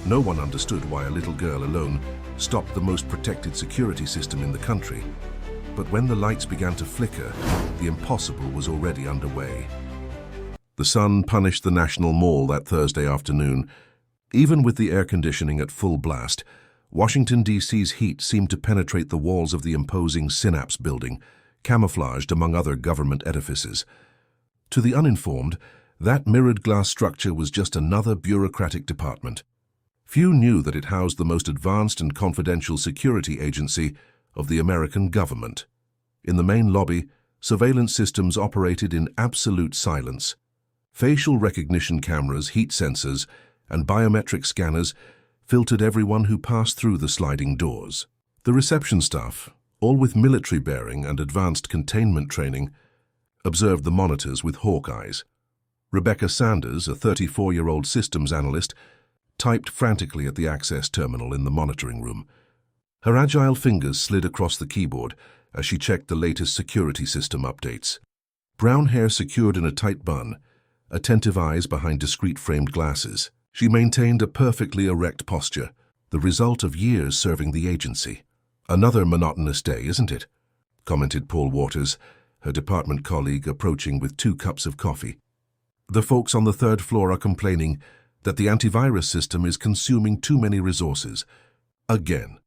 No one understood why a little girl alone stopped the most protected security system in the country. But when the lights began to flicker, the impossible was already underway. The sun punished the National Mall that Thursday afternoon. Even with the air conditioning at full blast, Washington, D.C.'s heat seemed to penetrate the walls of the imposing Synapse building, camouflaged among other government edifices. To the uninformed, that mirrored glass structure was just another bureaucratic department. Few knew that it housed the most advanced and confidential security agency of the American government. In the main lobby, surveillance systems operated in absolute silence. Facial recognition cameras, heat sensors, and biometric scanners filtered everyone who passed through the sliding doors. The reception staff, all with military bearing and advanced containment training, observed the monitors with hawk eyes. Rebecca Sanders, a 34-year-old systems analyst, typed frantically at the access terminal in the monitoring room. Her agile fingers slid across the keyboard as she checked the latest security system updates. Brown hair secured in a tight bun, attentive eyes behind discreet framed glasses, she maintained a perfectly erect posture, the result of years serving the agency. "Another monotonous day, isn't it?" commented Paul Waters, her department colleague, approaching with 2 cups of coffee. "The folks on the 3rd floor are complaining that the antivirus system is consuming too many resources. Again."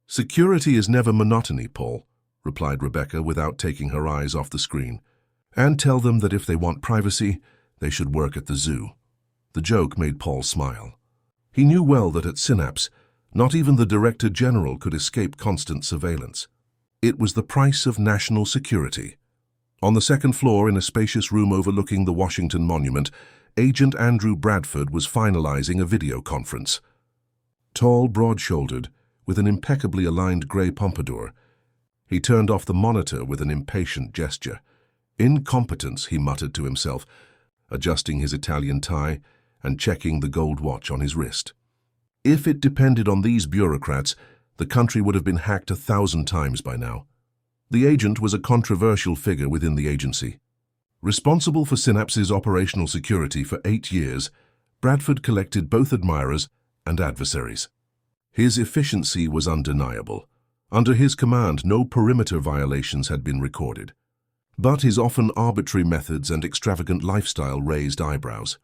"Security is never monotony, Paul," replied Rebecca without taking her eyes off the screen. "And tell them that if they want privacy, they should work at the zoo." The joke made Paul smile. He knew well that at Synapse, not even the Director General could escape constant surveillance. It was the price of national security. On the 2nd floor, in a spacious room overlooking the Washington Monument, Agent Andrew Bradford was finalizing a video conference. Tall, broad-shouldered, with an impeccably aligned grey pompadour, he turned off the monitor with an impatient gesture. "Incompetence," he muttered to himself, adjusting his Italian tie and checking the gold watch on his wrist. If it depended on these bureaucrats, the country would have been hacked 1,000 times by now. The agent was a controversial figure within the agency. Responsible for Synapse's operational security for 8 years, Bradford collected both admirers and adversaries. His efficiency was undeniable. Under his command, no perimeter violations had been recorded. But his often arbitrary methods and extravagant lifestyle raised eyebrows.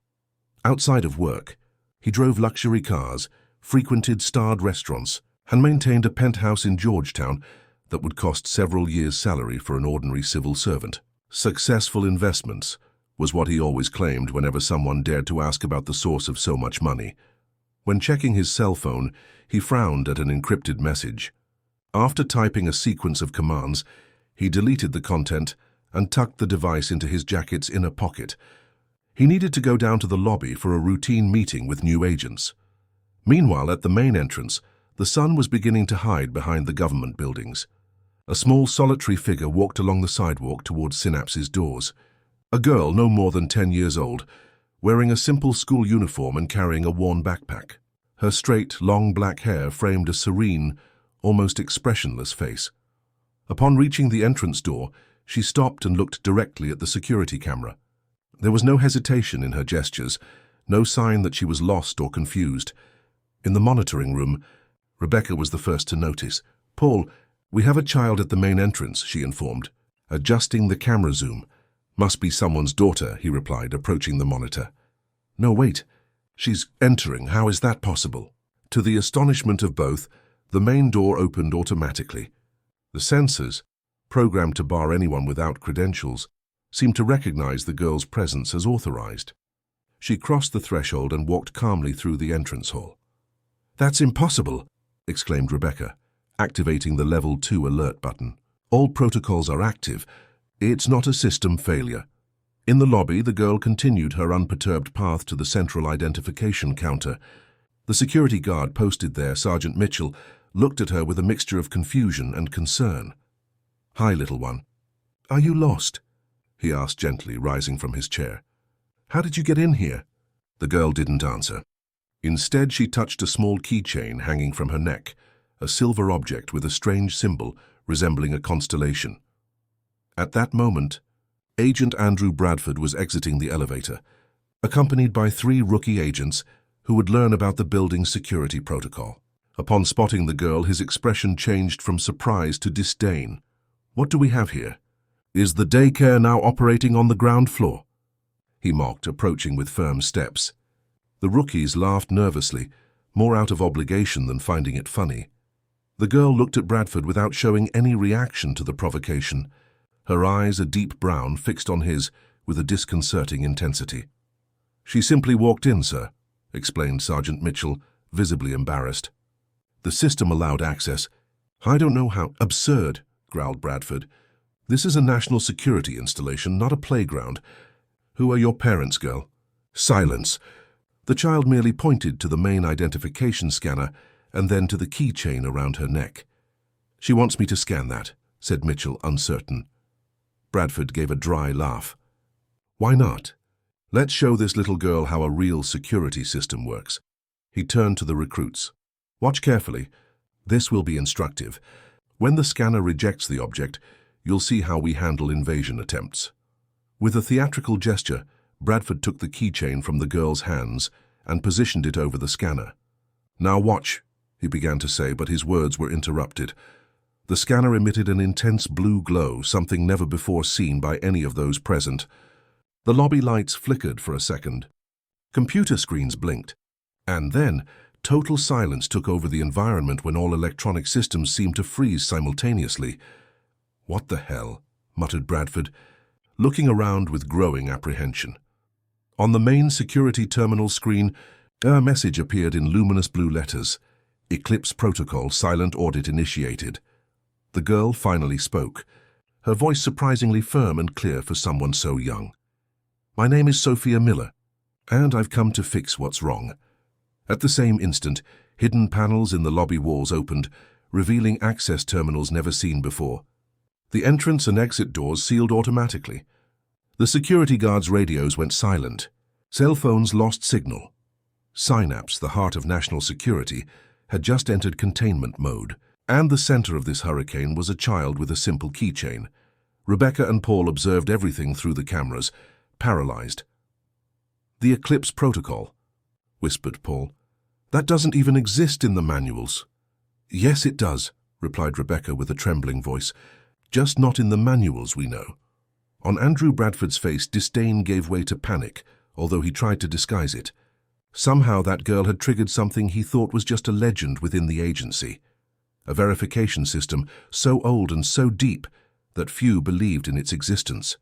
Outside of work, he drove luxury cars, frequented starred restaurants, and maintained a penthouse in Georgetown that would cost several years' salary for an ordinary civil servant. "Successful investments" was what he always claimed whenever someone dared to ask about the source of so much money. When checking his cell phone, he frowned at an encrypted message. After typing a sequence of commands, he deleted the content and tucked the device into his jacket's inner pocket. He needed to go down to the lobby for a routine meeting with new agents. Meanwhile, at the main entrance, the sun was beginning to hide behind the government buildings. A small solitary figure walked along the sidewalk towards Synapse's doors. A girl no more than 10 years old, wearing a simple school uniform and carrying a worn backpack. Her straight, long black hair framed a serene, almost expressionless face. Upon reaching the entrance door, she stopped and looked directly at the security camera. There was no hesitation in her gestures, no sign that she was lost or confused. In the monitoring room, Rebecca was the first to notice. "Paul, we have a child at the main entrance," she informed, adjusting the camera zoom. "Must be someone's daughter," he replied, approaching the monitor. "No, wait. She's entering. How is that possible?" To the astonishment of both, the main door opened automatically. The sensors, programmed to bar anyone without credentials, seemed to recognize the girl's presence as authorized. She crossed the threshold and walked calmly through the entrance hall. "That's impossible!" exclaimed Rebecca, activating the Level 2 alert button. "All protocols are active. It's not a system failure." In the lobby, the girl continued her unperturbed path to the central identification counter. The security guard posted there, Sergeant Mitchell, looked at her with a mixture of confusion and concern. "Hi, little one. Are you lost?" he asked gently, rising from his chair. "How did you get in here?" The girl didn't answer. Instead, she touched a small keychain hanging from her neck, a silver object with a strange symbol resembling a constellation. At that moment, Agent Andrew Bradford was exiting the elevator, accompanied by 3 rookie agents who would learn about the building's security protocol. Upon spotting the girl, his expression changed from surprise to disdain. "What do we have here? Is the daycare now operating on the ground floor?" he mocked, approaching with firm steps. The rookies laughed nervously, more out of obligation than finding it funny. The girl looked at Bradford without showing any reaction to the provocation, her eyes a deep brown fixed on his with a disconcerting intensity. "She simply walked in, sir," explained Sergeant Mitchell, visibly embarrassed. "The system allowed access." "I don't know how—" "Absurd," growled Bradford. "This is a national security installation, not a playground. Who are your parents, girl?" "Silence." The child merely pointed to the main identification scanner and then to the keychain around her neck. "She wants me to scan that," said Mitchell, uncertain. Bradford gave a dry laugh. "Why not? Let's show this little girl how a real security system works." He turned to the recruits. "Watch carefully. This will be instructive. When the scanner rejects the object, you'll see how we handle invasion attempts." With a theatrical gesture, Bradford took the keychain from the girl's hands and positioned it over the scanner. "Now watch," he began to say, but his words were interrupted. The scanner emitted an intense blue glow, something never before seen by any of those present. The lobby lights flickered for a second. Computer screens blinked. And then, total silence took over the environment when all electronic systems seemed to freeze simultaneously. "What the hell?" muttered Bradford, looking around with growing apprehension. On the main security terminal screen, a message appeared in luminous blue letters. "Eclipse Protocol, silent audit initiated." The girl finally spoke, her voice surprisingly firm and clear for someone so young. "My name is Sophia Miller, and I've come to fix what's wrong." At the same instant, hidden panels in the lobby walls opened, revealing access terminals never seen before. The entrance and exit doors sealed automatically. The security guards' radios went silent. Cell phones lost signal. Synapse, the heart of national security, had just entered containment mode, and the center of this hurricane was a child with a simple keychain. Rebecca and Paul observed everything through the cameras, paralyzed. "The Eclipse Protocol," whispered Paul. "That doesn't even exist in the manuals." "Yes, it does," replied Rebecca with a trembling voice. "Just not in the manuals, we know." On Andrew Bradford's face, disdain gave way to panic, although he tried to disguise it. Somehow that girl had triggered something he thought was just a legend within the agency. A verification system so old and so deep that few believed in its existence.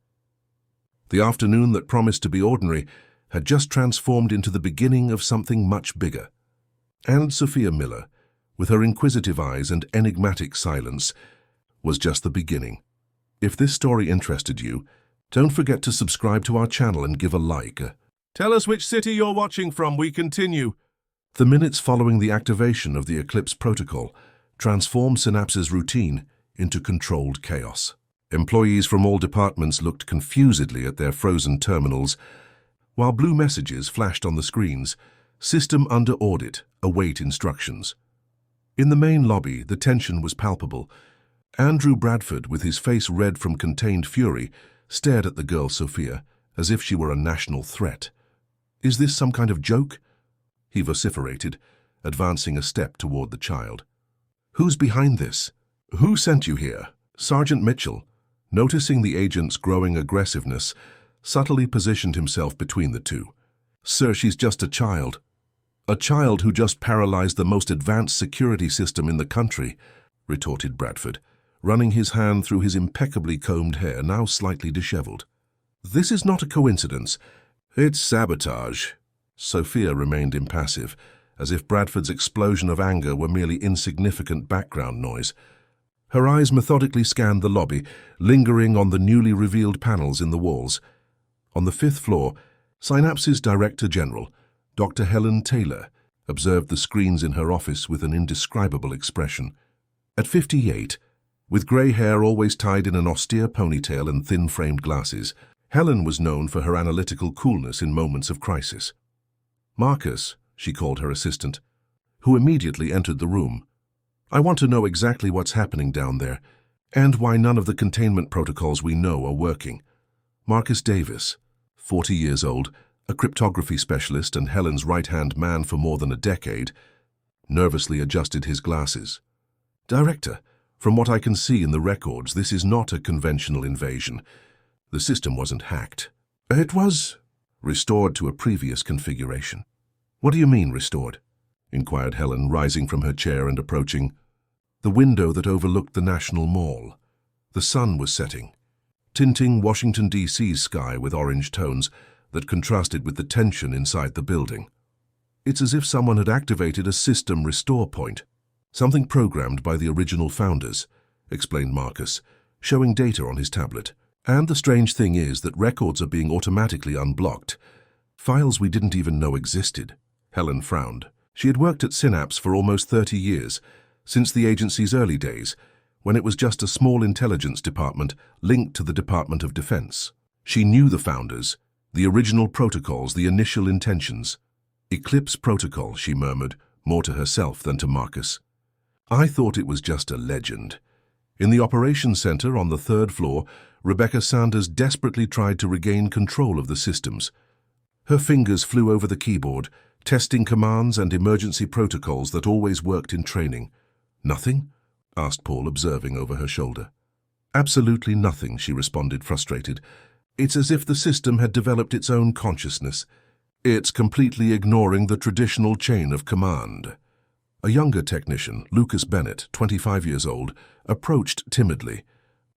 The afternoon that promised to be ordinary had just transformed into the beginning of something much bigger. And Sophia Miller, with her inquisitive eyes and enigmatic silence, was just the beginning. If this story interested you, don't forget to subscribe to our channel and give a like. Tell us which city you're watching from. We continue. The minutes following the activation of the Eclipse Protocol transformed Synapse's routine into controlled chaos. Employees from all departments looked confusedly at their frozen terminals, while blue messages flashed on the screens. "System under audit. Await instructions." In the main lobby, the tension was palpable. Andrew Bradford, with his face red from contained fury, stared at the girl Sophia as if she were a national threat. "Is this some kind of joke?" he vociferated, advancing a step toward the child. "Who's behind this? Who sent you here?" Sergeant Mitchell, noticing the agent's growing aggressiveness, subtly positioned himself between the two. "Sir, she's just a child. A child who just paralyzed the most advanced security system in the country," retorted Bradford, running his hand through his impeccably combed hair, now slightly disheveled. "This is not a coincidence. It's sabotage." Sophia remained impassive, as if Bradford's explosion of anger were merely insignificant background noise. Her eyes methodically scanned the lobby, lingering on the newly revealed panels in the walls. On the 5th floor, Synapse's Director General, Dr. Helen Taylor, observed the screens in her office with an indescribable expression. At 58, with grey hair always tied in an austere ponytail and thin-framed glasses, Helen was known for her analytical coolness in moments of crisis. "Marcus," she called her assistant, who immediately entered the room. "I want to know exactly what's happening down there, and why none of the containment protocols we know are working." Marcus Davis, 40 years old, a cryptography specialist and Helen's right-hand man for more than a decade, nervously adjusted his glasses. "Director, from what I can see in the records, this is not a conventional invasion. The system wasn't hacked. It was restored to a previous configuration." "What do you mean, restored?" inquired Helen, rising from her chair and approaching the window that overlooked the National Mall. The sun was setting, tinting Washington, D.C.'s sky with orange tones that contrasted with the tension inside the building. "It's as if someone had activated a system restore point, something programmed by the original founders," explained Marcus, showing data on his tablet. "And the strange thing is that records are being automatically unblocked. Files we didn't even know existed." Helen frowned. She had worked at Synapse for almost 30 years, since the agency's early days, when it was just a small intelligence department linked to the Department of Defense. She knew the founders, the original protocols, the initial intentions. "Eclipse Protocol," she murmured, more to herself than to Marcus. "I thought it was just a legend." In the operations center on the 3rd floor, Rebecca Sanders desperately tried to regain control of the systems. Her fingers flew over the keyboard, testing commands and emergency protocols that always worked in training. "Nothing?" asked Paul, observing over her shoulder. "Absolutely nothing," she responded, frustrated. "It's as if the system had developed its own consciousness. It's completely ignoring the traditional chain of command." A younger technician, Lucas Bennett, 25 years old, approached timidly.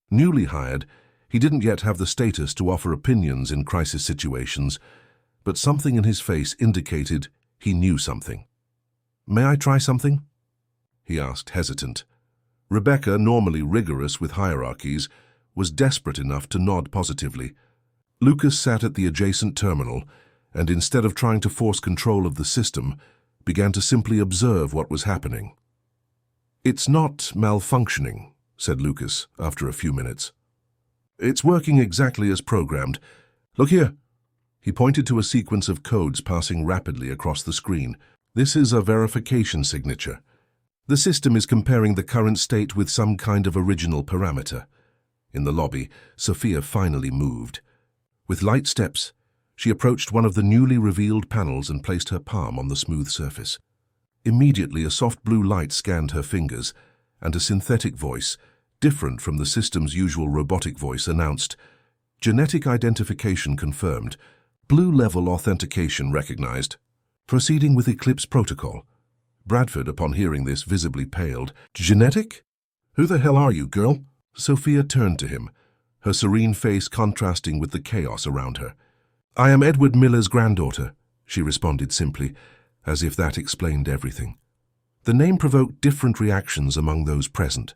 Newly hired, he didn't yet have the status to offer opinions in crisis situations, but something in his face indicated he knew something. "May I try something?" he asked, hesitant. Rebecca, normally rigorous with hierarchies, was desperate enough to nod positively. Lucas sat at the adjacent terminal, and instead of trying to force control of the system, began to simply observe what was happening. "It's not malfunctioning," said Lucas after a few minutes. "It's working exactly as programmed. Look here." He pointed to a sequence of codes passing rapidly across the screen. "This is a verification signature. The system is comparing the current state with some kind of original parameter." In the lobby, Sophia finally moved. With light steps, she approached one of the newly revealed panels and placed her palm on the smooth surface. Immediately, a soft blue light scanned her fingers, and a synthetic voice, different from the system's usual robotic voice, announced, "Genetic identification confirmed. Blue-level authentication recognized. Proceeding with Eclipse Protocol." Bradford, upon hearing this, visibly paled. "Genetic? Who the hell are you, girl?" Sophia turned to him, her serene face contrasting with the chaos around her. "I am Edward Miller's granddaughter," she responded simply, as if that explained everything. The name provoked different reactions among those present.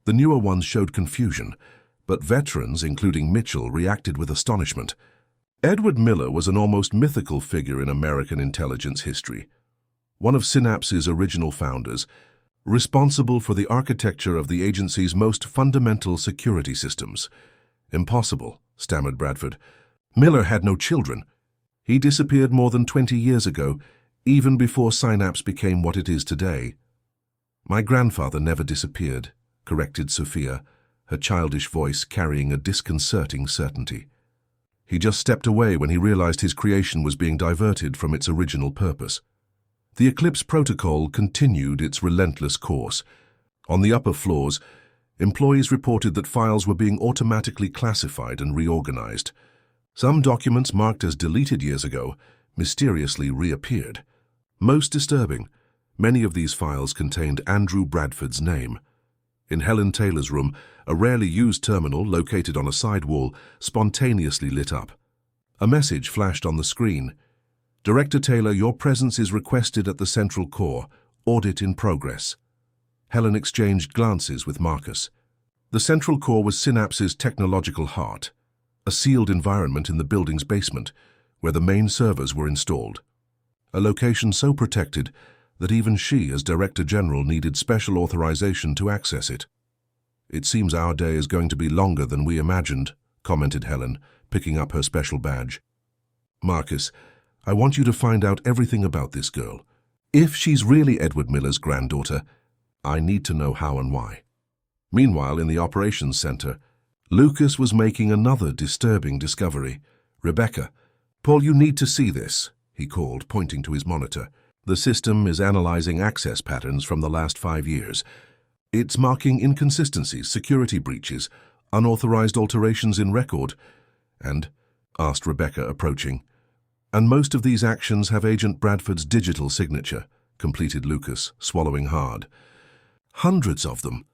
The newer ones showed confusion, but veterans, including Mitchell, reacted with astonishment. Edward Miller was an almost mythical figure in American intelligence history, one of Synapse's original founders, responsible for the architecture of the agency's most fundamental security systems. "Impossible," stammered Bradford. "Miller had no children. He disappeared more than 20 years ago, even before Synapse became what it is today." "My grandfather never disappeared," corrected Sophia, her childish voice carrying a disconcerting certainty. "He just stepped away when he realized his creation was being diverted from its original purpose." The Eclipse Protocol continued its relentless course. On the upper floors, employees reported that files were being automatically classified and reorganized. Some documents marked as deleted years ago mysteriously reappeared. Most disturbing, many of these files contained Andrew Bradford's name. In Helen Taylor's room, a rarely used terminal located on a side wall spontaneously lit up. A message flashed on the screen. "Director Taylor, your presence is requested at the Central Core. Audit in progress." Helen exchanged glances with Marcus. The Central Core was Synapse's technological heart, a sealed environment in the building's basement, where the main servers were installed. A location so protected that even she, as Director General, needed special authorization to access it. "It seems our day is going to be longer than we imagined," commented Helen, picking up her special badge. "Marcus, I want you to find out everything about this girl. If she's really Edward Miller's granddaughter, I need to know how and why." Meanwhile, in the operations center, Lucas was making another disturbing discovery. Rebecca, "Paul, you need to see this," he called, pointing to his monitor. "The system is analyzing access patterns from the last 5 years. It's marking inconsistencies, security breaches, unauthorized alterations in record, and," asked Rebecca, approaching. "And most of these actions have Agent Bradford's digital signature," completed Lucas, swallowing hard. "Hundreds of them."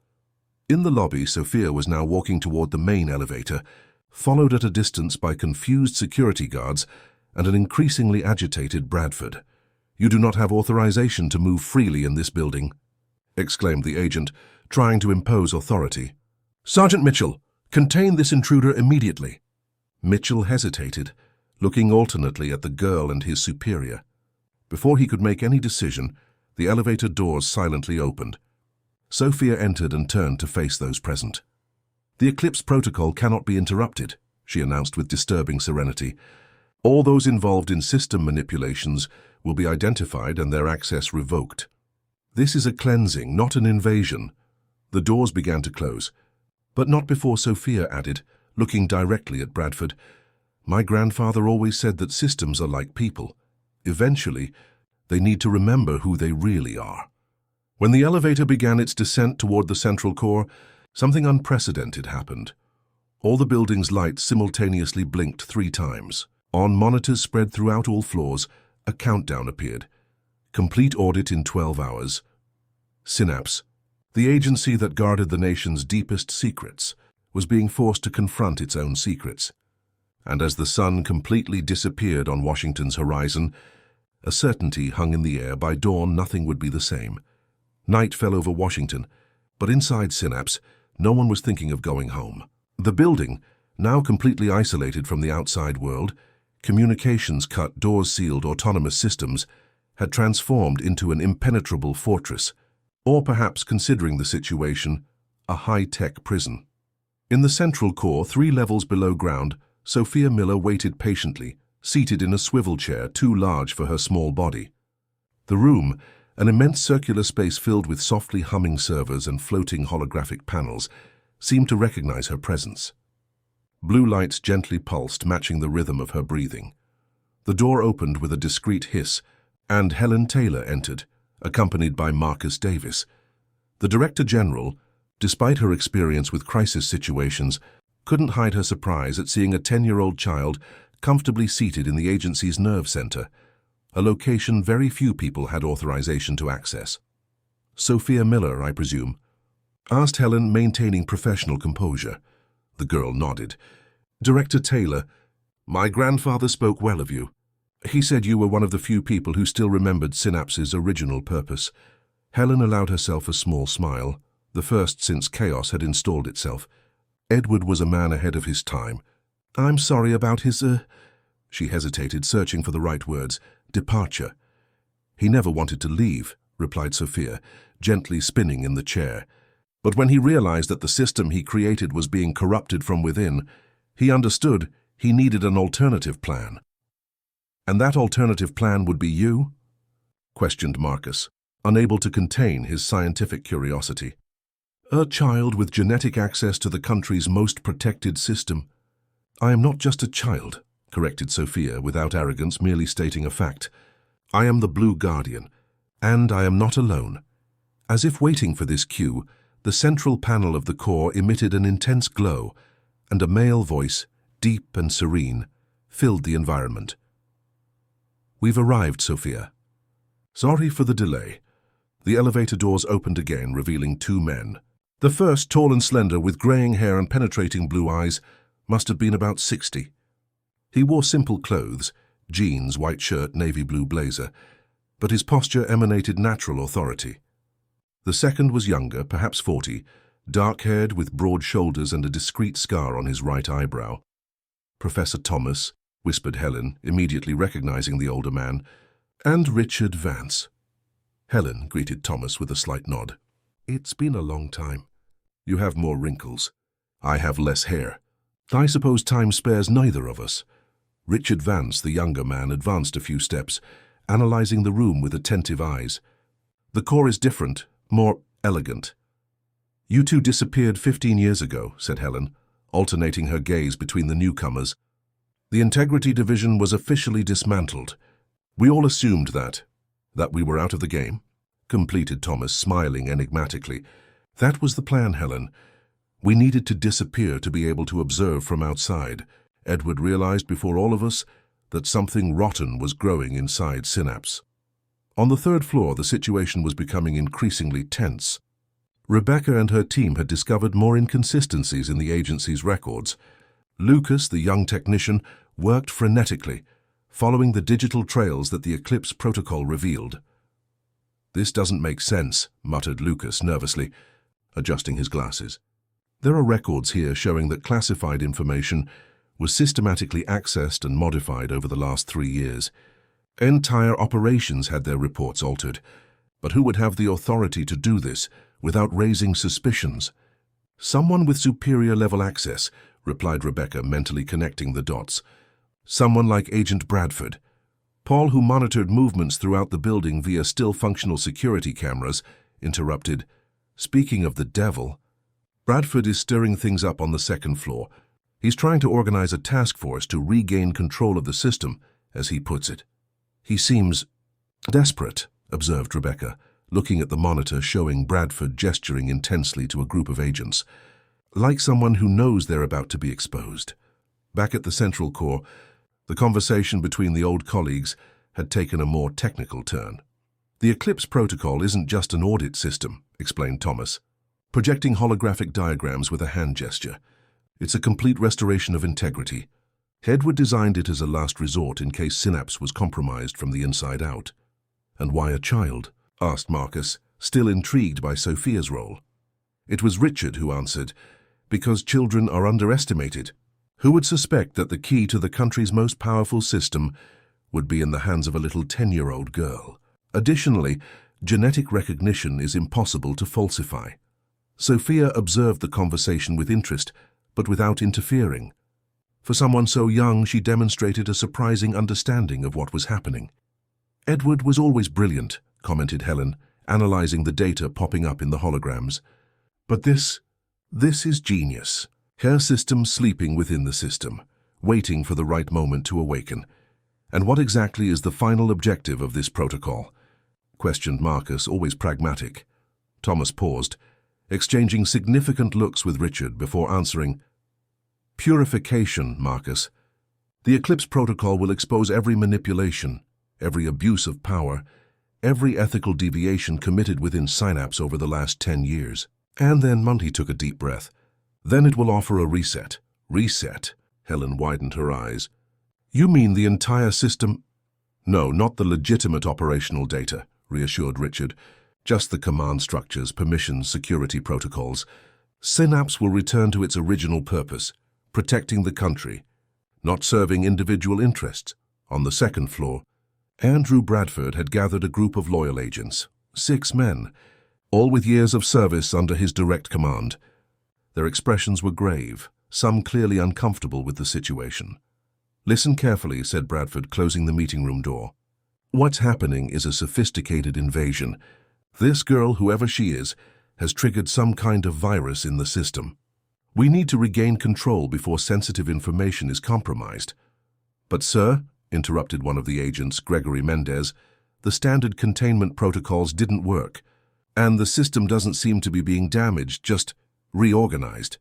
In the lobby, Sophia was now walking toward the main elevator, followed at a distance by confused security guards and an increasingly agitated Bradford. "You do not have authorization to move freely in this building," exclaimed the agent, trying to impose authority. "Sergeant Mitchell, contain this intruder immediately." Mitchell hesitated, looking alternately at the girl and his superior. Before he could make any decision, the elevator doors silently opened. Sophia entered and turned to face those present. "The Eclipse protocol cannot be interrupted," she announced with disturbing serenity. "All those involved in system manipulations will be identified and their access revoked. This is a cleansing, not an invasion." The doors began to close, but not before Sophia added, looking directly at Bradford, "My grandfather always said that systems are like people. Eventually, they need to remember who they really are." When the elevator began its descent toward the central core, something unprecedented happened. All the building's lights simultaneously blinked 3 times. On monitors spread throughout all floors, a countdown appeared. Complete audit in 12 hours. Synapse, the agency that guarded the nation's deepest secrets, was being forced to confront its own secrets. And as the sun completely disappeared on Washington's horizon, a certainty hung in the air. By dawn, nothing would be the same. Night fell over Washington, but inside Synapse, no one was thinking of going home. The building, now completely isolated from the outside world, communications cut, doors sealed, autonomous systems, had transformed into an impenetrable fortress, or perhaps, considering the situation, a high-tech prison. In the central core, 3 levels below ground, Sophia Miller waited patiently, seated in a swivel chair too large for her small body. The room, an immense circular space filled with softly humming servers and floating holographic panels, seemed to recognize her presence. Blue lights gently pulsed, matching the rhythm of her breathing. The door opened with a discreet hiss, and Helen Taylor entered, accompanied by Marcus Davis. The Director General, despite her experience with crisis situations, couldn't hide her surprise at seeing a 10-year-old child comfortably seated in the agency's nerve center, a location very few people had authorization to access. "Sophia Miller, I presume?" asked Helen, maintaining professional composure. The girl nodded. "Director Taylor, my grandfather spoke well of you. He said you were one of the few people who still remembered Synapse's original purpose." Helen allowed herself a small smile, the first since chaos had installed itself. Edward was a man ahead of his time. "I'm sorry about his, She hesitated, searching for the right words. "Departure." "He never wanted to leave," replied Sophia, gently spinning in the chair. "But when he realized that the system he created was being corrupted from within, he understood he needed an alternative plan." "And that alternative plan would be you?" questioned Marcus, unable to contain his scientific curiosity. "A child with genetic access to the country's most protected system." "I am not just a child," corrected Sophia without arrogance, merely stating a fact. "I am the Blue Guardian, and I am not alone." As if waiting for this cue, the central panel of the core emitted an intense glow, and a male voice, deep and serene, filled the environment. "We've arrived, Sophia." "Sorry for the delay." The elevator doors opened again, revealing 2 men. The first, tall and slender, with graying hair and penetrating blue eyes, must have been about 60. He wore simple clothes, jeans, white shirt, navy blue blazer, but his posture emanated natural authority. The second was younger, perhaps 40, dark-haired with broad shoulders and a discreet scar on his right eyebrow. "Professor Thomas," whispered Helen, immediately recognizing the older man, "and Richard Vance." Helen greeted Thomas with a slight nod. "It's been a long time. You have more wrinkles. I have less hair. I suppose time spares neither of us." Richard Vance, the younger man, advanced a few steps, analyzing the room with attentive eyes. "The core is different, more elegant." "You two disappeared 15 years ago," said Helen, alternating her gaze between the newcomers. The Integrity Division was officially dismantled. We all assumed that we were out of the game, completed Thomas, smiling enigmatically. That was the plan, Helen. We needed to disappear to be able to observe from outside. Edward realized before all of us that something rotten was growing inside Synapse. On the third floor, the situation was becoming increasingly tense. Rebecca and her team had discovered more inconsistencies in the agency's records. Lucas, the young technician, worked frenetically, following the digital trails that the Eclipse protocol revealed. "This doesn't make sense," muttered Lucas nervously, adjusting his glasses. "There are records here showing that classified information was systematically accessed and modified over the last 3 years. Entire operations had their reports altered. But who would have the authority to do this without raising suspicions?" "Someone with superior level access," replied Rebecca, mentally connecting the dots. "Someone like Agent Bradford. Paul, who monitored movements throughout the building via still functional security cameras, interrupted. "Speaking of the devil, Bradford is stirring things up on the second floor. He's trying to organize a task force to regain control of the system, as he puts it. He seems desperate," observed Rebecca, looking at the monitor showing Bradford gesturing intensely to a group of agents. "Like someone who knows they're about to be exposed." Back at the Central Core, the conversation between the old colleagues had taken a more technical turn. "The Eclipse protocol isn't just an audit system," explained Thomas, projecting holographic diagrams with a hand gesture. "It's a complete restoration of integrity. Edward designed it as a last resort in case Synapse was compromised from the inside out." "And why a child?" asked Marcus, still intrigued by Sophia's role. It was Richard who answered, "Because children are underestimated. Who would suspect that the key to the country's most powerful system would be in the hands of a little 10-year-old girl? Additionally, genetic recognition is impossible to falsify." Sophia observed the conversation with interest, but without interfering. For someone so young, she demonstrated a surprising understanding of what was happening. "Edward was always brilliant," commented Helen, analyzing the data popping up in the holograms. "But this is genius. Her system sleeping within the system, waiting for the right moment to awaken. And what exactly is the final objective of this protocol?" questioned Marcus, always pragmatic. Thomas paused, exchanging significant looks with Richard before answering. "Purification, Marcus. The Eclipse protocol will expose every manipulation, every abuse of power, every ethical deviation committed within Synapse over the last 10 years. And then," Monty took a deep breath, "then it will offer a reset." "Reset?" Helen widened her eyes. "You mean the entire system?" "No, not the legitimate operational data," reassured Richard. "Just the command structures, permissions, security protocols. Synapse will return to its original purpose, protecting the country, not serving individual interests." On the second floor, Andrew Bradford had gathered a group of loyal agents, 6 men, all with years of service under his direct command. Their expressions were grave, some clearly uncomfortable with the situation. "Listen carefully," said Bradford, closing the meeting room door. "What's happening is a sophisticated invasion. This girl, whoever she is, has triggered some kind of virus in the system. We need to regain control before sensitive information is compromised." "But, sir," interrupted one of the agents, Gregory Mendez, "the standard containment protocols didn't work, and the system doesn't seem to be being damaged, just reorganized."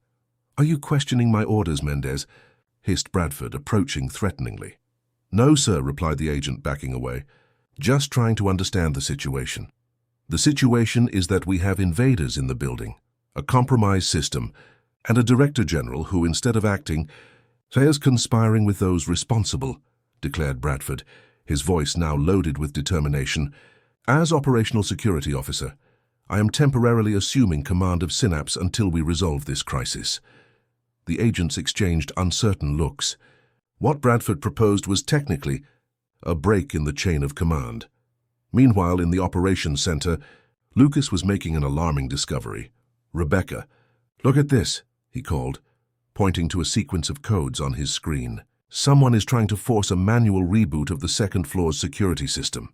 "Are you questioning my orders, Mendez?" hissed Bradford, approaching threateningly. "No, sir," replied the agent, backing away. "Just trying to understand the situation. The situation is that we have invaders in the building, a compromised system, and a Director General who, instead of acting, is conspiring with those responsible," declared Bradford, his voice now loaded with determination. "As Operational Security Officer, I am temporarily assuming command of Synapse until we resolve this crisis." The agents exchanged uncertain looks. What Bradford proposed was technically a break in the chain of command. Meanwhile, in the operations center, Lucas was making an alarming discovery. "Rebecca, look at this," he called, pointing to a sequence of codes on his screen. "Someone is trying to force a manual reboot of the second floor's security system."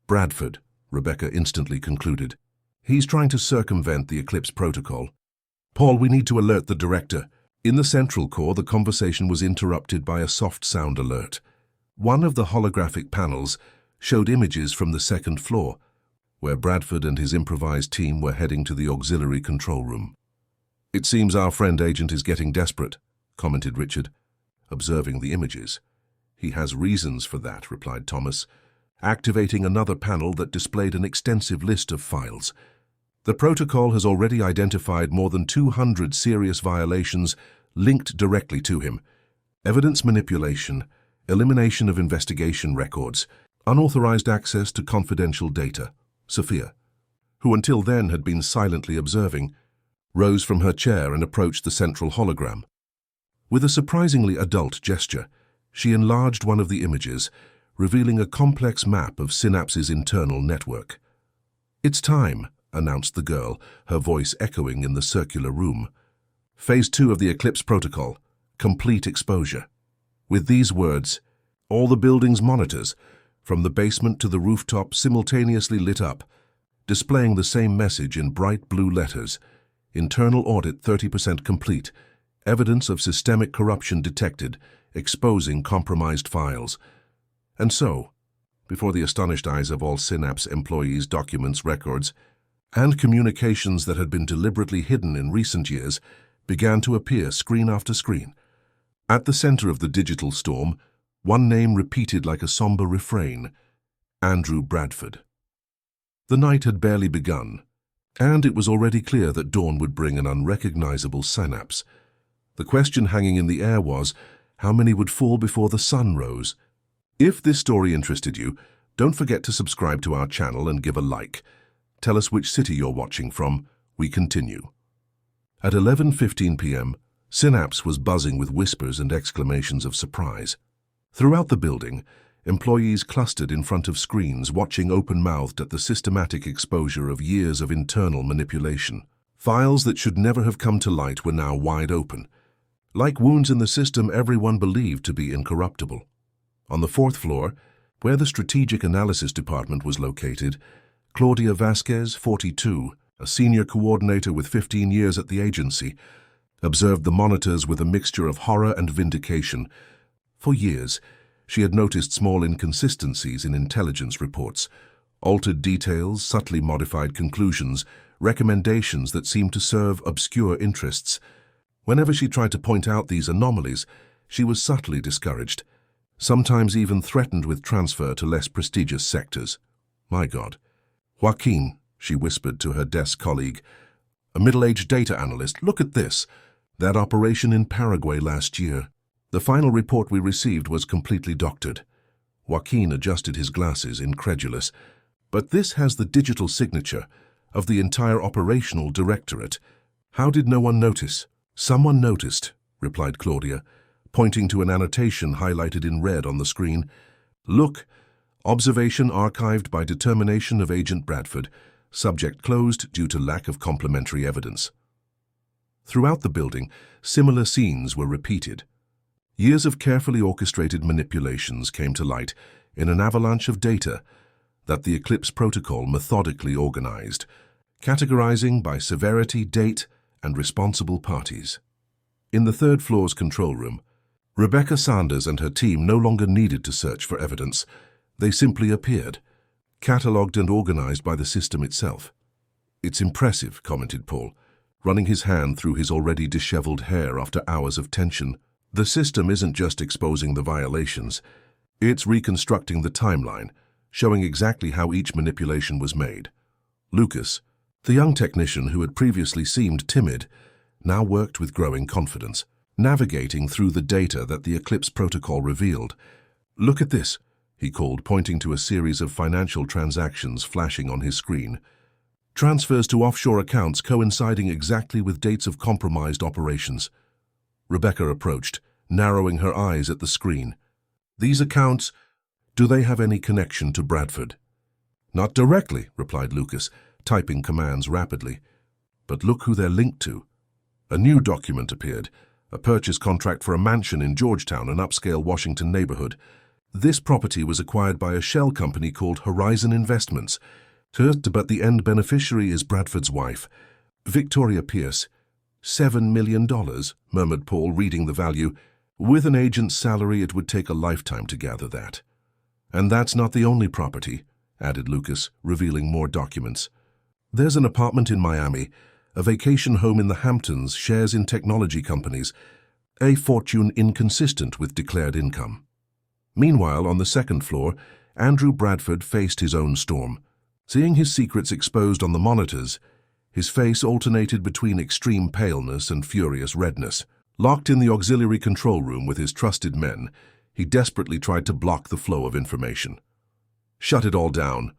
"Bradford," Rebecca instantly concluded. "He's trying to circumvent the Eclipse protocol." "Paul, we need to alert the director," In the central core, the conversation was interrupted by a soft sound alert. One of the holographic panels showed images from the second floor, where Bradford and his improvised team were heading to the auxiliary control room. "It seems our friend agent is getting desperate," commented Richard, observing the images. "He has reasons for that," replied Thomas, activating another panel that displayed an extensive list of files. "The protocol has already identified more than 200 serious violations linked directly to him. Evidence manipulation, elimination of investigation records, unauthorized access to confidential data." Sophia, who until then had been silently observing, rose from her chair and approached the central hologram. With a surprisingly adult gesture, she enlarged one of the images, revealing a complex map of Synapse's internal network. "It's time," announced the girl, her voice echoing in the circular room. "Phase 2 of the Eclipse Protocol, complete exposure." With these words, all the building's monitors, from the basement to the rooftop, simultaneously lit up, displaying the same message in bright blue letters: "Internal audit 30% complete. Evidence of systemic corruption detected, exposing compromised files." And so, before the astonished eyes of all Synapse employees, documents, records, and communications that had been deliberately hidden in recent years began to appear screen after screen. At the center of the digital storm, one name repeated like a somber refrain: Andrew Bradford. The night had barely begun, and it was already clear that dawn would bring an unrecognizable Synapse. The question hanging in the air was, how many would fall before the sun rose? If this story interested you, don't forget to subscribe to our channel and give a like. Tell us which city you're watching from. We continue. At 11:15 p.m., Synapse was buzzing with whispers and exclamations of surprise. Throughout the building, employees clustered in front of screens, watching open-mouthed at the systematic exposure of years of internal manipulation. Files that should never have come to light were now wide open. Like wounds in the system everyone believed to be incorruptible. On the 4th floor, where the Strategic Analysis Department was located, Claudia Vasquez, 42, a senior coordinator with 15 years at the agency, observed the monitors with a mixture of horror and vindication. For years, she had noticed small inconsistencies in intelligence reports, altered details, subtly modified conclusions, recommendations that seemed to serve obscure interests. Whenever she tried to point out these anomalies, she was subtly discouraged, sometimes even threatened with transfer to less prestigious sectors. "My God. Joaquin," she whispered to her desk colleague, a middle-aged data analyst, "look at this. That operation in Paraguay last year. The final report we received was completely doctored." Joaquin adjusted his glasses, incredulous. "But this has the digital signature of the entire operational directorate. How did no one notice?" "Someone noticed," replied Claudia, pointing to an annotation highlighted in red on the screen. "Look, observation archived by determination of Agent Bradford. Subject closed due to lack of complementary evidence." Throughout the building, similar scenes were repeated. Years of carefully orchestrated manipulations came to light in an avalanche of data that the Eclipse Protocol methodically organized, categorizing by severity, date, and responsible parties. In the 3rd floor's control room, Rebecca Sanders and her team no longer needed to search for evidence. They simply appeared, catalogued and organized by the system itself. "It's impressive," commented Paul, running his hand through his already disheveled hair after hours of tension. "The system isn't just exposing the violations, it's reconstructing the timeline, showing exactly how each manipulation was made." Lucas, the young technician who had previously seemed timid, now worked with growing confidence, navigating through the data that the Eclipse Protocol revealed. "Look at this," he called, pointing to a series of financial transactions flashing on his screen. "Transfers to offshore accounts coinciding exactly with dates of compromised operations." Rebecca approached, narrowing her eyes at the screen. "These accounts, do they have any connection to Bradford?" "Not directly," replied Lucas, typing commands rapidly. "But look who they're linked to." A new document appeared, a purchase contract for a mansion in Georgetown, an upscale Washington neighborhood. This property was acquired by a shell company called Horizon Investments, but the end beneficiary is Bradford's wife, Victoria Pierce, $7 million, murmured Paul, reading the value. With an agent's salary, it would take a lifetime to gather that. And that's not the only property, added Lucas, revealing more documents. There's an apartment in Miami, a vacation home in the Hamptons, shares in technology companies, a fortune inconsistent with declared income. Meanwhile, on the second floor, Andrew Bradford faced his own storm. Seeing his secrets exposed on the monitors, his face alternated between extreme paleness and furious redness. Locked in the auxiliary control room with his trusted men, he desperately tried to block the flow of information. "Shut it all down,"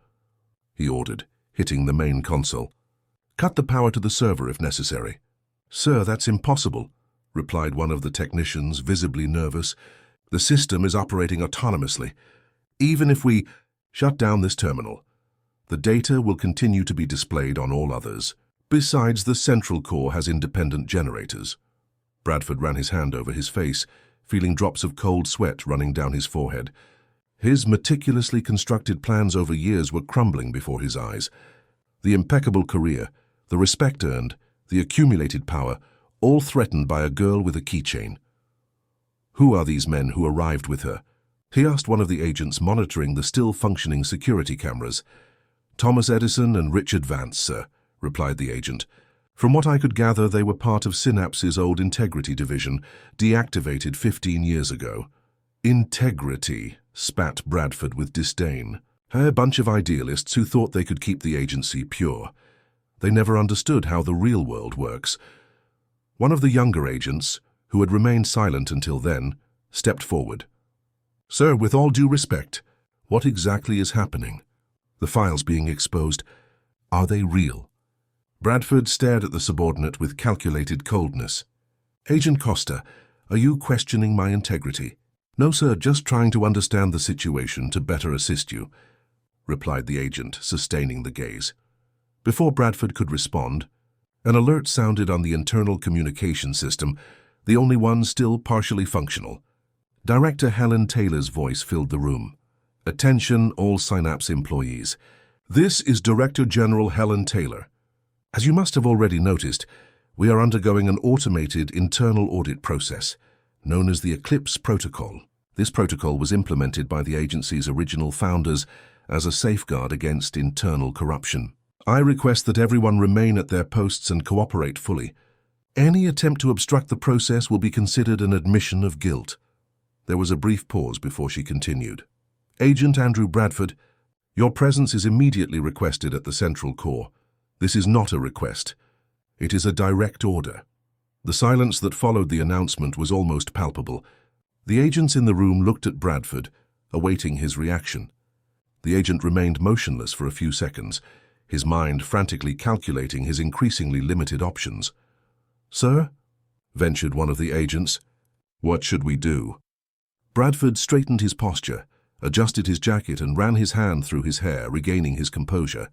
he ordered, hitting the main console. "Cut the power to the server if necessary." "Sir, that's impossible," replied one of the technicians, visibly nervous. "The system is operating autonomously. Even if we shut down this terminal, the data will continue to be displayed on all others. Besides, the central core has independent generators." Bradford ran his hand over his face, feeling drops of cold sweat running down his forehead. His meticulously constructed plans over years were crumbling before his eyes. The impeccable career, the respect earned, the accumulated power, all threatened by a girl with a keychain. "Who are these men who arrived with her?" he asked one of the agents monitoring the still-functioning security cameras. "Thomas Edison and Richard Vance, sir," replied the agent. "From what I could gather, they were part of Synapse's old Integrity division, deactivated 15 years ago." "Integrity," spat Bradford with disdain. "A bunch of idealists who thought they could keep the agency pure. They never understood how the real world works." One of the younger agents, who had remained silent until then, stepped forward. "Sir, with all due respect, what exactly is happening? The files being exposed, are they real?" Bradford stared at the subordinate with calculated coldness. "Agent Costa, are you questioning my integrity?" "No, sir, just trying to understand the situation to better assist you," replied the agent, sustaining the gaze. Before Bradford could respond, an alert sounded on the internal communication system, the only one still partially functional. Director Helen Taylor's voice filled the room. "Attention, all Synapse employees. This is Director General Helen Taylor. As you must have already noticed, we are undergoing an automated internal audit process, known as the Eclipse Protocol. This protocol was implemented by the agency's original founders as a safeguard against internal corruption. I request that everyone remain at their posts and cooperate fully. Any attempt to obstruct the process will be considered an admission of guilt." There was a brief pause before she continued. "Agent Andrew Bradford, your presence is immediately requested at the Central Core. This is not a request. It is a direct order." The silence that followed the announcement was almost palpable. The agents in the room looked at Bradford, awaiting his reaction. The agent remained motionless for a few seconds, his mind frantically calculating his increasingly limited options. "Sir?" ventured one of the agents. "What should we do?" Bradford straightened his posture, adjusted his jacket and ran his hand through his hair, regaining his composure.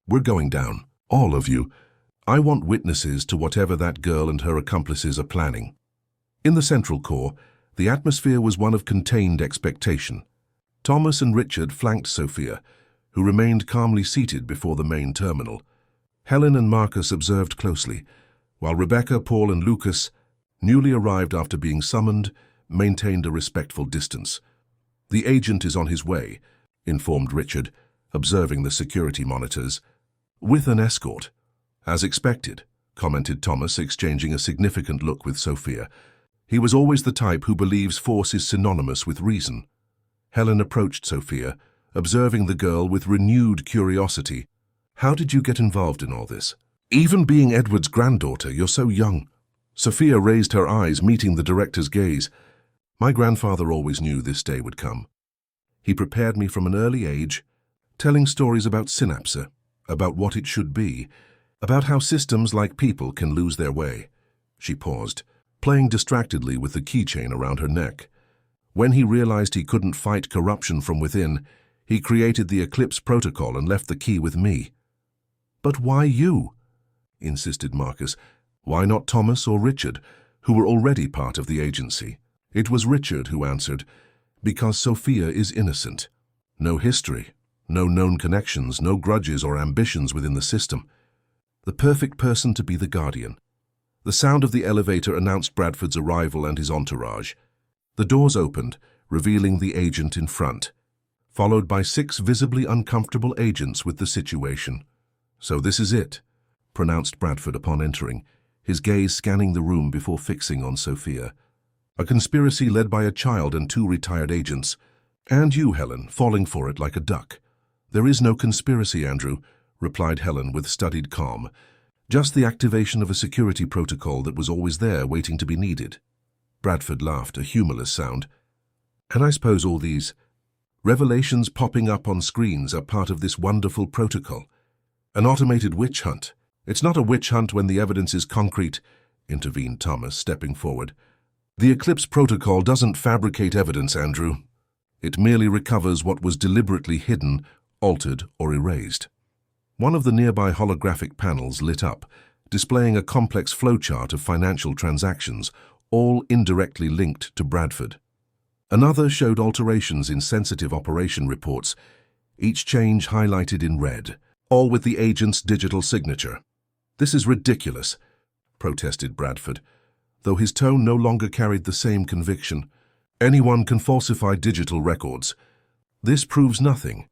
"We're going down, all of you. I want witnesses to whatever that girl and her accomplices are planning." In the Central Core, the atmosphere was one of contained expectation. Thomas and Richard flanked Sophia, who remained calmly seated before the main terminal. Helen and Marcus observed closely, while Rebecca, Paul and Lucas, newly arrived after being summoned, maintained a respectful distance. "The agent is on his way," informed Richard, observing the security monitors. "With an escort." "As expected," commented Thomas, exchanging a significant look with Sophia. He was always the type who believes force is synonymous with reason. Helen approached Sophia, observing the girl with renewed curiosity. "How did you get involved in all this? Even being Edward's granddaughter, you're so young." Sophia raised her eyes, meeting the director's gaze. "My grandfather always knew this day would come. He prepared me from an early age, telling stories about Synapse, about what it should be, about how systems like people can lose their way." She paused, playing distractedly with the keychain around her neck. "When he realized he couldn't fight corruption from within, he created the Eclipse Protocol and left the key with me." "But why you?" insisted Marcus. "Why not Thomas or Richard, who were already part of the agency?" It was Richard who answered, "Because Sophia is innocent. No history, no known connections, no grudges or ambitions within the system. The perfect person to be the guardian. The sound of the elevator announced Bradford's arrival and his entourage. The doors opened, revealing the agent in front, followed by 6 visibly uncomfortable agents with the situation. "So this is it," pronounced Bradford upon entering, his gaze scanning the room before fixing on Sophia. "A conspiracy led by a child and 2 retired agents. And you, Helen, falling for it like a duck." "There is no conspiracy, Andrew," replied Helen with studied calm. "Just the activation of a security protocol that was always there, waiting to be needed." Bradford laughed, a humorless sound. "And I suppose all these revelations popping up on screens are part of this wonderful protocol. An automated witch hunt." "It's not a witch hunt when the evidence is concrete," intervened Thomas, stepping forward. "The Eclipse Protocol doesn't fabricate evidence, Andrew. It merely recovers what was deliberately hidden, altered, or erased." One of the nearby holographic panels lit up, displaying a complex flowchart of financial transactions, all indirectly linked to Bradford. Another showed alterations in sensitive operation reports, each change highlighted in red, all with the agent's digital signature. "This is ridiculous," protested Bradford, though his tone no longer carried the same conviction. "Anyone can falsify digital records. This proves nothing."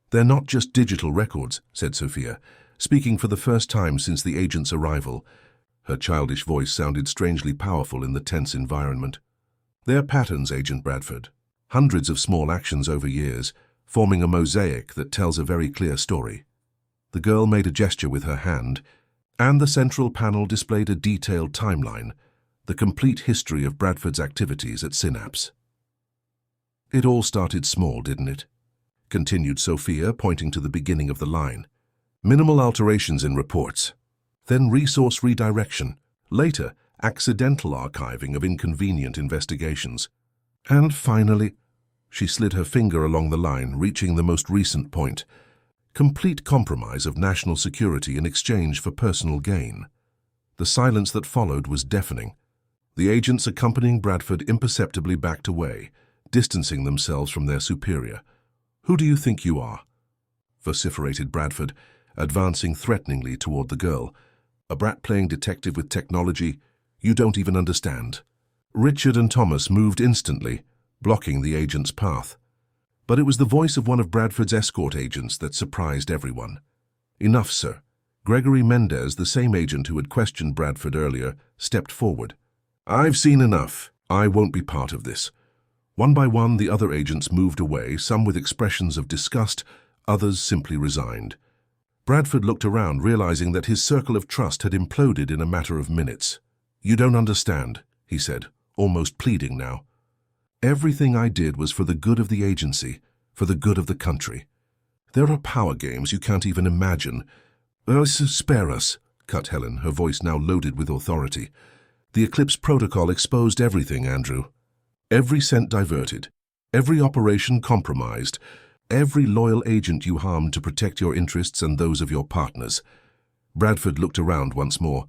"They're not just digital records," said Sophia, speaking for the first time since the agent's arrival. Her childish voice sounded strangely powerful in the tense environment. "They're patterns, Agent Bradford. Hundreds of small actions over years, forming a mosaic that tells a very clear story." The girl made a gesture with her hand, and the central panel displayed a detailed timeline, the complete history of Bradford's activities at Synapse. "It all started small, didn't it?" continued Sophia, pointing to the beginning of the line. "Minimal alterations in reports. Then resource redirection. Later, accidental archiving of inconvenient investigations. And finally," she slid her finger along the line, reaching the most recent point, "complete compromise of national security in exchange for personal gain." The silence that followed was deafening. The agents accompanying Bradford imperceptibly backed away, distancing themselves from their superior. "Who do you think you are?" vociferated Bradford, advancing threateningly toward the girl. "A brat playing detective with technology? You don't even understand." Richard and Thomas moved instantly, blocking the agent's path. But it was the voice of one of Bradford's escort agents that surprised everyone. "Enough, sir." Gregory Mendez, the same agent who had questioned Bradford earlier, stepped forward. "I've seen enough. I won't be part of this." One by one, the other agents moved away, some with expressions of disgust, others simply resigned. Bradford looked around, realizing that his circle of trust had imploded in a matter of minutes. "You don't understand," he said, almost pleading now. "Everything I did was for the good of the agency, for the good of the country. There are power games you can't even imagine." Spare us," cut Helen, her voice now loaded with authority. "The Eclipse Protocol exposed everything, Andrew. Every cent diverted, every operation compromised, every loyal agent you harmed to protect your interests and those of your partners." Bradford looked around once more,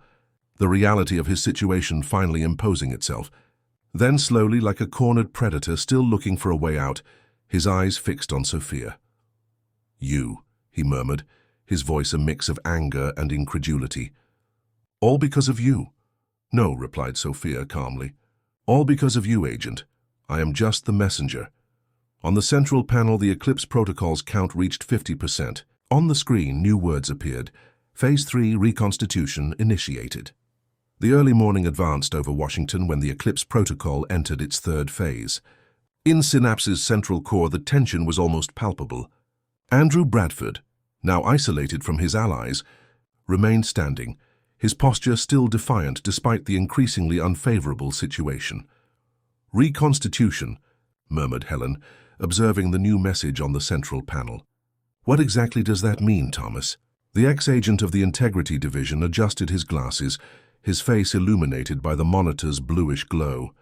the reality of his situation finally imposing itself. Then slowly, like a cornered predator still looking for a way out, his eyes fixed on Sophia. "You," he murmured, his voice a mix of anger and incredulity. "All because of you." "No," replied Sophia calmly. "All because of you, Agent. I am just the messenger." On the central panel, the Eclipse Protocol's count reached 50%. On the screen, new words appeared. Phase 3 reconstitution initiated. The early morning advanced over Washington when the Eclipse Protocol entered its 3rd phase. In Synapse's central core, the tension was almost palpable. Andrew Bradford, now isolated from his allies, remained standing, his posture still defiant despite the increasingly unfavorable situation. "Reconstitution," murmured Helen, observing the new message on the central panel. "What exactly does that mean, Thomas?" The ex-agent of the Integrity Division adjusted his glasses, his face illuminated by the monitor's bluish glow.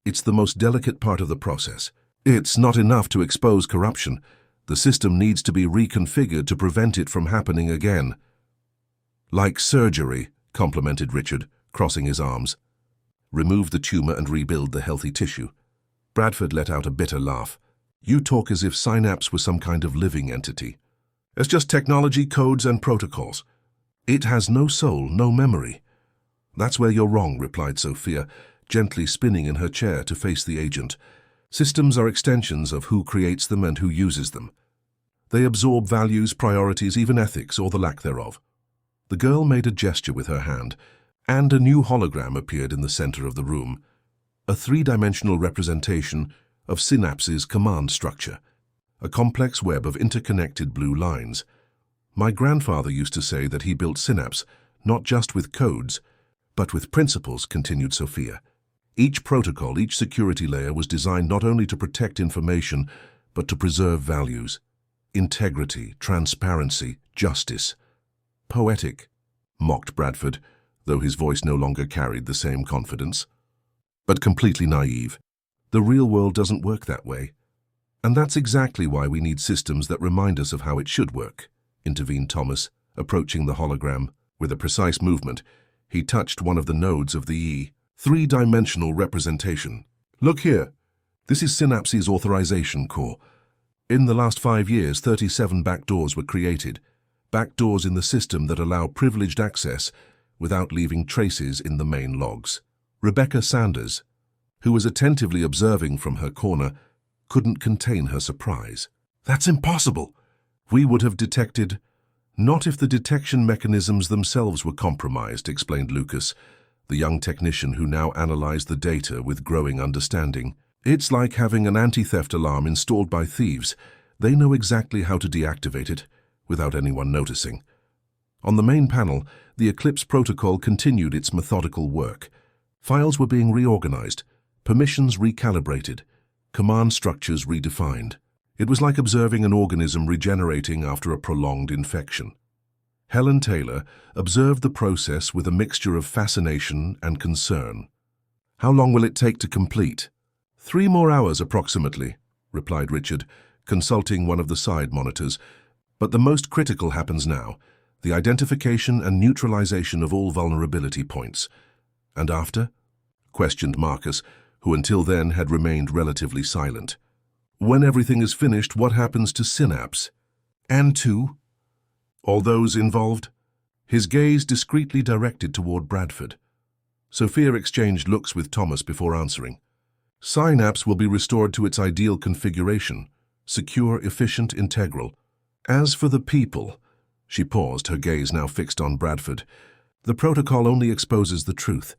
"It's the most delicate part of the process. It's not enough to expose corruption. The system needs to be reconfigured to prevent it from happening again." "Like surgery," complimented Richard, crossing his arms. "Remove the tumor and rebuild the healthy tissue." Bradford let out a bitter laugh. "You talk as if Synapse was some kind of living entity. It's just technology, codes, and protocols. It has no soul, no memory." That's where you're wrong, replied Sophia, gently spinning in her chair to face the agent. Systems are extensions of who creates them and who uses them. They absorb values, priorities, even ethics, or the lack thereof. The girl made a gesture with her hand, and a new hologram appeared in the center of the room, a three-dimensional representation of Synapse's command structure, a complex web of interconnected blue lines. My grandfather used to say that he built Synapse not just with codes, but with principles, continued Sophia. Each protocol, each security layer was designed not only to protect information, but to preserve values. Integrity, transparency, justice. Poetic, mocked Bradford, though his voice no longer carried the same confidence. But completely naive. The real world doesn't work that way. And that's exactly why we need systems that remind us of how it should work, intervened Thomas, approaching the hologram. With a precise movement, he touched one of the nodes of the three-dimensional representation. Look here. This is Synapse's authorization core. In the last 5 years, 37 backdoors were created. Backdoors in the system that allow privileged access without leaving traces in the main logs. Rebecca Sanders, who was attentively observing from her corner, couldn't contain her surprise. That's impossible. We would have detected. Not if the detection mechanisms themselves were compromised, explained Lucas, the young technician who now analyzed the data with growing understanding. It's like having an anti-theft alarm installed by thieves. They know exactly how to deactivate it, without anyone noticing. On the main panel, the Eclipse protocol continued its methodical work. Files were being reorganized, permissions recalibrated, command structures redefined. It was like observing an organism regenerating after a prolonged infection. Helen Taylor observed the process with a mixture of fascination and concern. How long will it take to complete? 3 more hours approximately, replied Richard, consulting one of the side monitors. But the most critical happens now, the identification and neutralization of all vulnerability points. And after? Questioned Marcus, who until then had remained relatively silent. When everything is finished, what happens to Synapse? And to? All those involved? His gaze discreetly directed toward Bradford. Sophia exchanged looks with Thomas before answering. Synapse will be restored to its ideal configuration, secure, efficient, integral. As for the people, she paused, her gaze now fixed on Bradford, the protocol only exposes the truth.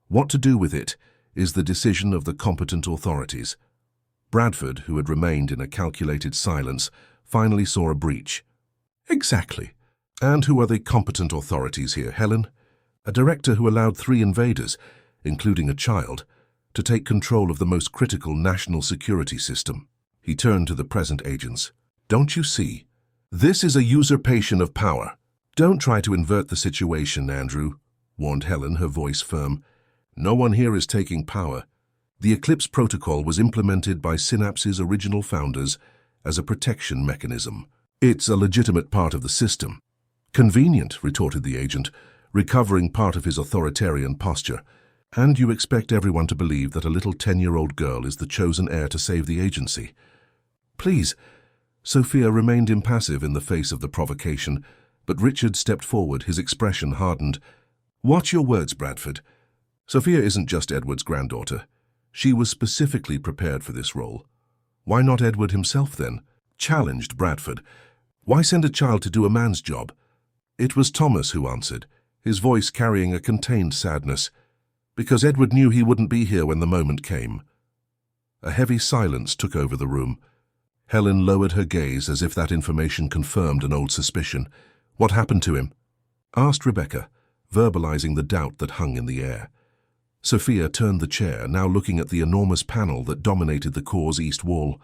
What to do with it is the decision of the competent authorities. Bradford, who had remained in a calculated silence, finally saw a breach. Exactly. And who are the competent authorities here, Helen? A director who allowed 3 invaders, including a child, to take control of the most critical national security system. He turned to the present agents. Don't you see? This is a usurpation of power. Don't try to invert the situation, Andrew, warned Helen, her voice firm. No one here is taking power. The Eclipse protocol was implemented by Synapse's original founders as a protection mechanism. It's a legitimate part of the system. Convenient, retorted the agent, recovering part of his authoritarian posture. And you expect everyone to believe that a little 10-year-old girl is the chosen heir to save the agency. Please. Sophia remained impassive in the face of the provocation, but Richard stepped forward, his expression hardened. Watch your words, Bradford. Sophia isn't just Edward's granddaughter. She was specifically prepared for this role. Why not Edward himself, then? Challenged Bradford. Why send a child to do a man's job? It was Thomas who answered, his voice carrying a contained sadness. Because Edward knew he wouldn't be here when the moment came. A heavy silence took over the room. Helen lowered her gaze as if that information confirmed an old suspicion. What happened to him? Asked Rebecca, verbalizing the doubt that hung in the air. Sophia turned the chair, now looking at the enormous panel that dominated the core's east wall.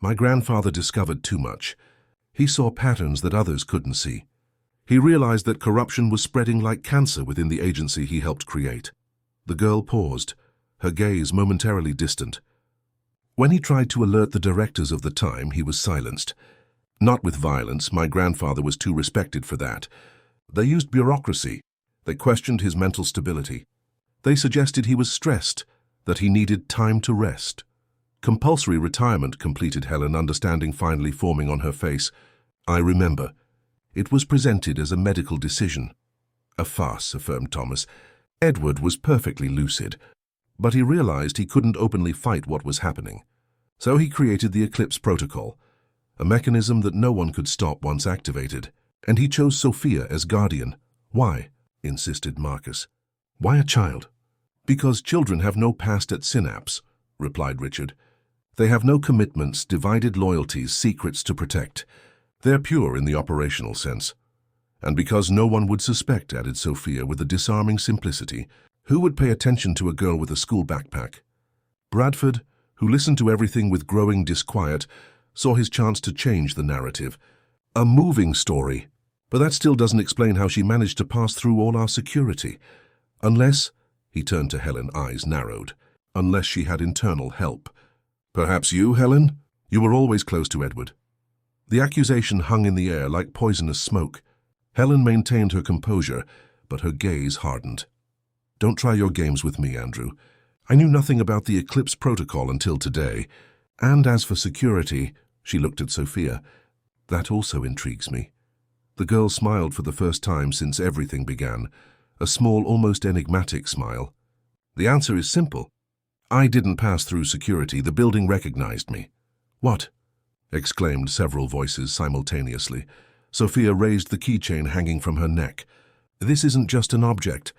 My grandfather discovered too much. He saw patterns that others couldn't see. He realized that corruption was spreading like cancer within the agency he helped create. The girl paused, her gaze momentarily distant. When he tried to alert the directors of the time, he was silenced. Not with violence, my grandfather was too respected for that. They used bureaucracy. They questioned his mental stability. They suggested he was stressed, that he needed time to rest. Compulsory retirement, completed Helen, understanding finally forming on her face. I remember. It was presented as a medical decision. A farce, affirmed Thomas. Edward was perfectly lucid, but he realized he couldn't openly fight what was happening. So he created the Eclipse Protocol, a mechanism that no one could stop once activated, and he chose Sophia as guardian. Why? Insisted Marcus. Why a child? Because children have no past at Synapse, replied Richard. They have no commitments, divided loyalties, secrets to protect. They're pure in the operational sense. And because no one would suspect, added Sophia with a disarming simplicity, who would pay attention to a girl with a school backpack? Bradford, who listened to everything with growing disquiet, saw his chance to change the narrative. A moving story. But that still doesn't explain how she managed to pass through all our security. Unless, he turned to Helen, eyes narrowed, unless she had internal help. Perhaps you, Helen? You were always close to Edward. The accusation hung in the air like poisonous smoke. Helen maintained her composure, but her gaze hardened. Don't try your games with me, Andrew. I knew nothing about the Eclipse Protocol until today. And as for security, she looked at Sophia, that also intrigues me. The girl smiled for the first time since everything began, a small, almost enigmatic smile. The answer is simple. I didn't pass through security. The building recognized me. What? Exclaimed several voices simultaneously. Sophia raised the keychain hanging from her neck. This isn't just an object.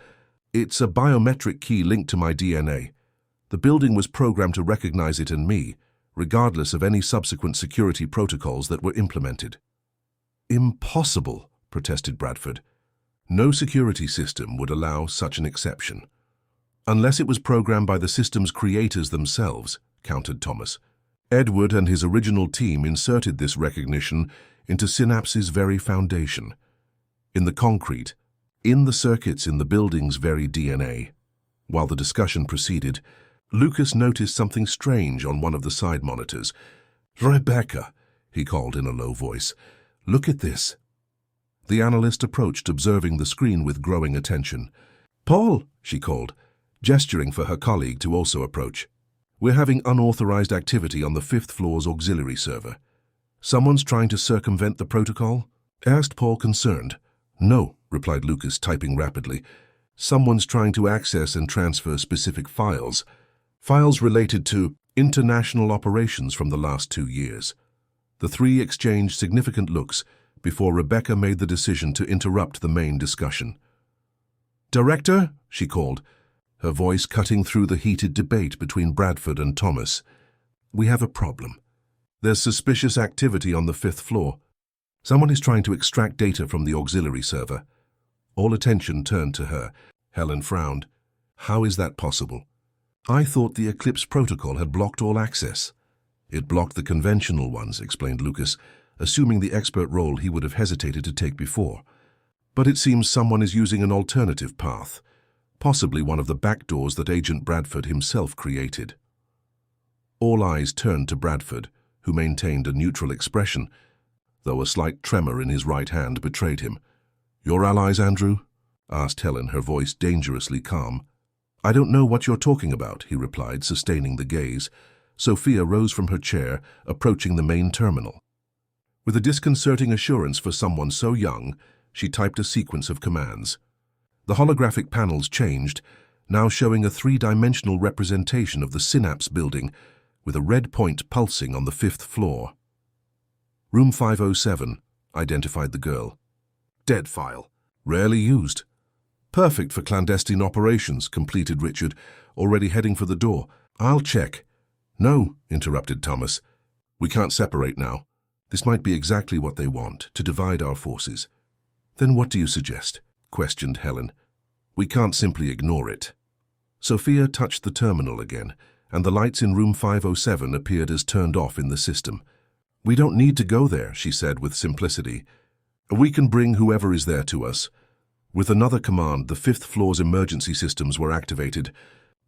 It's a biometric key linked to my DNA. The building was programmed to recognize it and me, regardless of any subsequent security protocols that were implemented. Impossible, protested Bradford. No security system would allow such an exception. Unless it was programmed by the system's creators themselves, countered Thomas. Edward and his original team inserted this recognition into Synapse's very foundation. In the concrete, in the circuits in the building's very DNA. While the discussion proceeded, Lucas noticed something strange on one of the side monitors. Rebecca, he called in a low voice. Look at this. The analyst approached, observing the screen with growing attention. Paul, she called, gesturing for her colleague to also approach. We're having unauthorized activity on the 5th floor's auxiliary server. Someone's trying to circumvent the protocol? Asked Paul, concerned. No, replied Lucas, typing rapidly. Someone's trying to access and transfer specific files. Files related to international operations from the last 2 years. The three exchanged significant looks before Rebecca made the decision to interrupt the main discussion. Director, she called, her voice cutting through the heated debate between Bradford and Thomas. We have a problem. There's suspicious activity on the 5th floor. Someone is trying to extract data from the auxiliary server. All attention turned to her. Helen frowned. How is that possible? I thought the Eclipse Protocol had blocked all access. It blocked the conventional ones, explained Lucas, assuming the expert role he would have hesitated to take before. But it seems someone is using an alternative path, possibly one of the backdoors that Agent Bradford himself created. All eyes turned to Bradford, who maintained a neutral expression, though a slight tremor in his right hand betrayed him. Your allies, Andrew? Asked Helen, her voice dangerously calm. I don't know what you're talking about, he replied, sustaining the gaze. Sophia rose from her chair, approaching the main terminal. With a disconcerting assurance for someone so young, she typed a sequence of commands. The holographic panels changed, now showing a 3-dimensional representation of the Synapse building, with a red point pulsing on the 5th floor. Room 507, identified the girl. Dead file. Rarely used. Perfect for clandestine operations, completed Richard, already heading for the door. I'll check. No, interrupted Thomas. We can't separate now. This might be exactly what they want, to divide our forces. Then what do you suggest? Questioned Helen. We can't simply ignore it. Sophia touched the terminal again, and the lights in room 507 appeared as turned off in the system. We don't need to go there, she said with simplicity. We can bring whoever is there to us. With another command, the 5th floor's emergency systems were activated.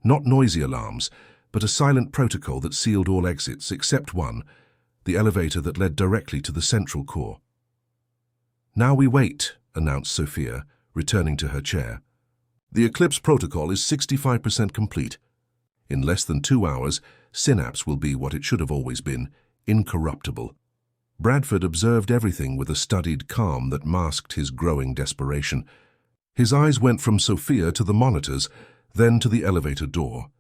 Not noisy alarms, but a silent protocol that sealed all exits except one, the elevator that led directly to the central core. Now we wait, announced Sophia, returning to her chair. The Eclipse protocol is 65% complete. In less than 2 hours, Synapse will be what it should have always been, incorruptible. Bradford observed everything with a studied calm that masked his growing desperation. His eyes went from Sophia to the monitors, then to the elevator door.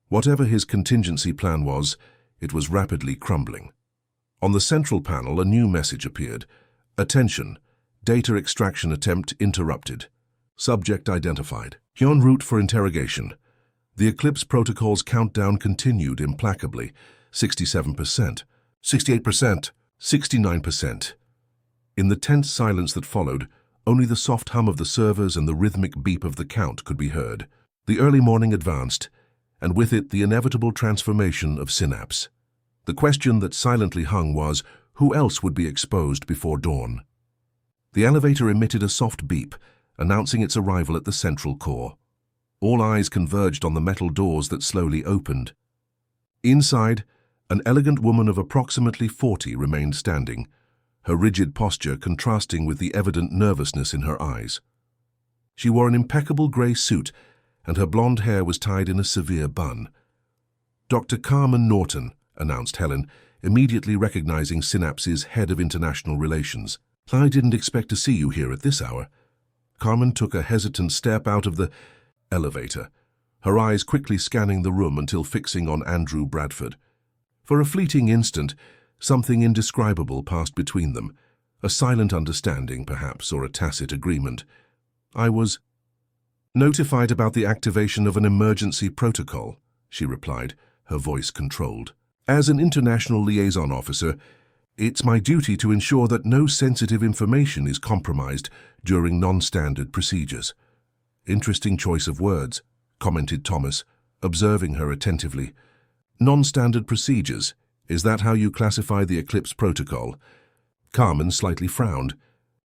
Whatever his contingency plan was, it was rapidly crumbling. On the central panel, a new message appeared. Attention. Data extraction attempt interrupted. Subject identified. En route for interrogation. The Eclipse protocol's countdown continued implacably. 67%, 68%, 69%. In the tense silence that followed, only the soft hum of the servers and the rhythmic beep of the count could be heard. The early morning advanced, and with it the inevitable transformation of Synapse. The question that silently hung was, who else would be exposed before dawn? The elevator emitted a soft beep, announcing its arrival at the central core. All eyes converged on the metal doors that slowly opened. Inside, an elegant woman of approximately 40 remained standing, her rigid posture contrasting with the evident nervousness in her eyes. She wore an impeccable grey suit, and her blonde hair was tied in a severe bun. "Dr. Carmen Norton," announced Helen, immediately recognizing Synapse's head of international relations. "I didn't expect to see you here at this hour." Carmen took a hesitant step out of the elevator, her eyes quickly scanning the room until fixing on Andrew Bradford. For a fleeting instant, something indescribable passed between them, a silent understanding, perhaps, or a tacit agreement. "I was notified about the activation of an emergency protocol," she replied, her voice controlled. "As an international liaison officer, it's my duty to ensure that no sensitive information is compromised during non-standard procedures." "Interesting choice of words," commented Thomas, observing her attentively. "Non-standard procedures, is that how you classify the Eclipse protocol?" Carmen slightly frowned.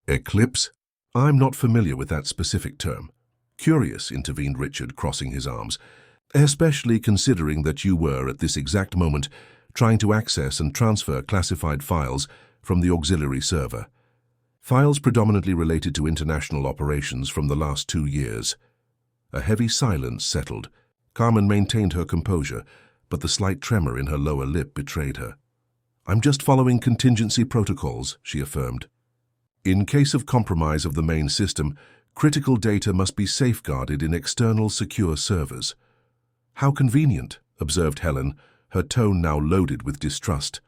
"Eclipse? I'm not familiar with that specific term." "Curious," intervened Richard, crossing his arms, "especially considering that you were, at this exact moment, trying to access and transfer classified files from the auxiliary server. Files predominantly related to international operations from the last 2 years. A heavy silence settled. Carmen maintained her composure, but the slight tremor in her lower lip betrayed her. "I'm just following contingency protocols," she affirmed. "In case of compromise of the main system, critical data must be safeguarded in external secure servers." "How convenient," observed Helen, her tone now loaded with distrust.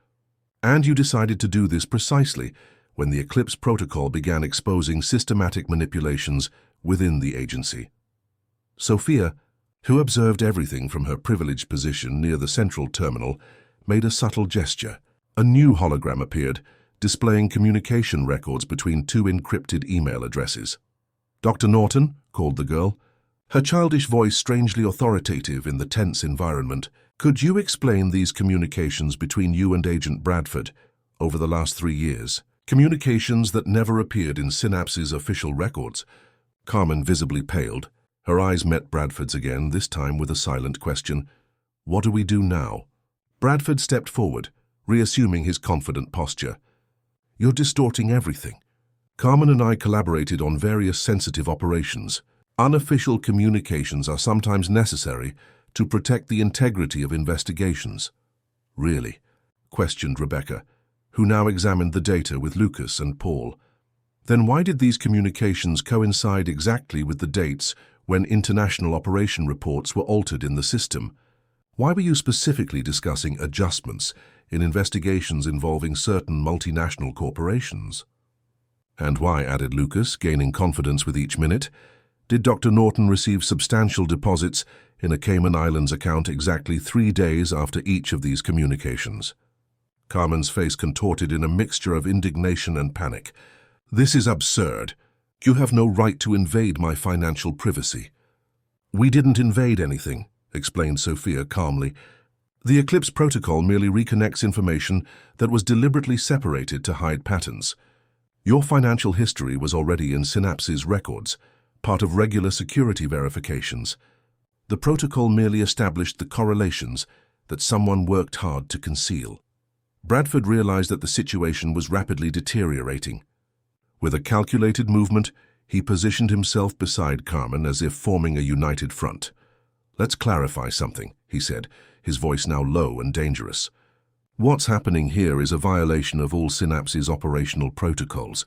"And you decided to do this precisely when the Eclipse protocol began exposing systematic manipulations within the agency." Sophia, who observed everything from her privileged position near the central terminal, made a subtle gesture. A new hologram appeared, displaying communication records between 2 encrypted email addresses. "Dr. Norton," called the girl, her childish voice strangely authoritative in the tense environment, "could you explain these communications between you and Agent Bradford over the last 3 years? Communications that never appeared in Synapse's official records." Carmen visibly paled. Her eyes met Bradford's again, this time with a silent question. "What do we do now?" Bradford stepped forward, reassuming his confident posture. "You're distorting everything. Carmen and I collaborated on various sensitive operations. Unofficial communications are sometimes necessary to protect the integrity of investigations." "Really?" questioned Rebecca, who now examined the data with Lucas and Paul. "Then why did these communications coincide exactly with the dates when international operation reports were altered in the system? Why were you specifically discussing adjustments in investigations involving certain multinational corporations?" "And why," added Lucas, gaining confidence with each minute, "did Dr. Norton receive substantial deposits in a Cayman Islands account exactly 3 days after each of these communications?" Carmen's face contorted in a mixture of indignation and panic. "This is absurd. You have no right to invade my financial privacy." "We didn't invade anything," explained Sophia calmly. "The Eclipse protocol merely reconnects information that was deliberately separated to hide patterns. Your financial history was already in Synapse's records, part of regular security verifications. The protocol merely established the correlations that someone worked hard to conceal." Bradford realized that the situation was rapidly deteriorating. With a calculated movement, he positioned himself beside Carmen as if forming a united front. "Let's clarify something," he said, his voice now low and dangerous. "What's happening here is a violation of all Synapse's operational protocols.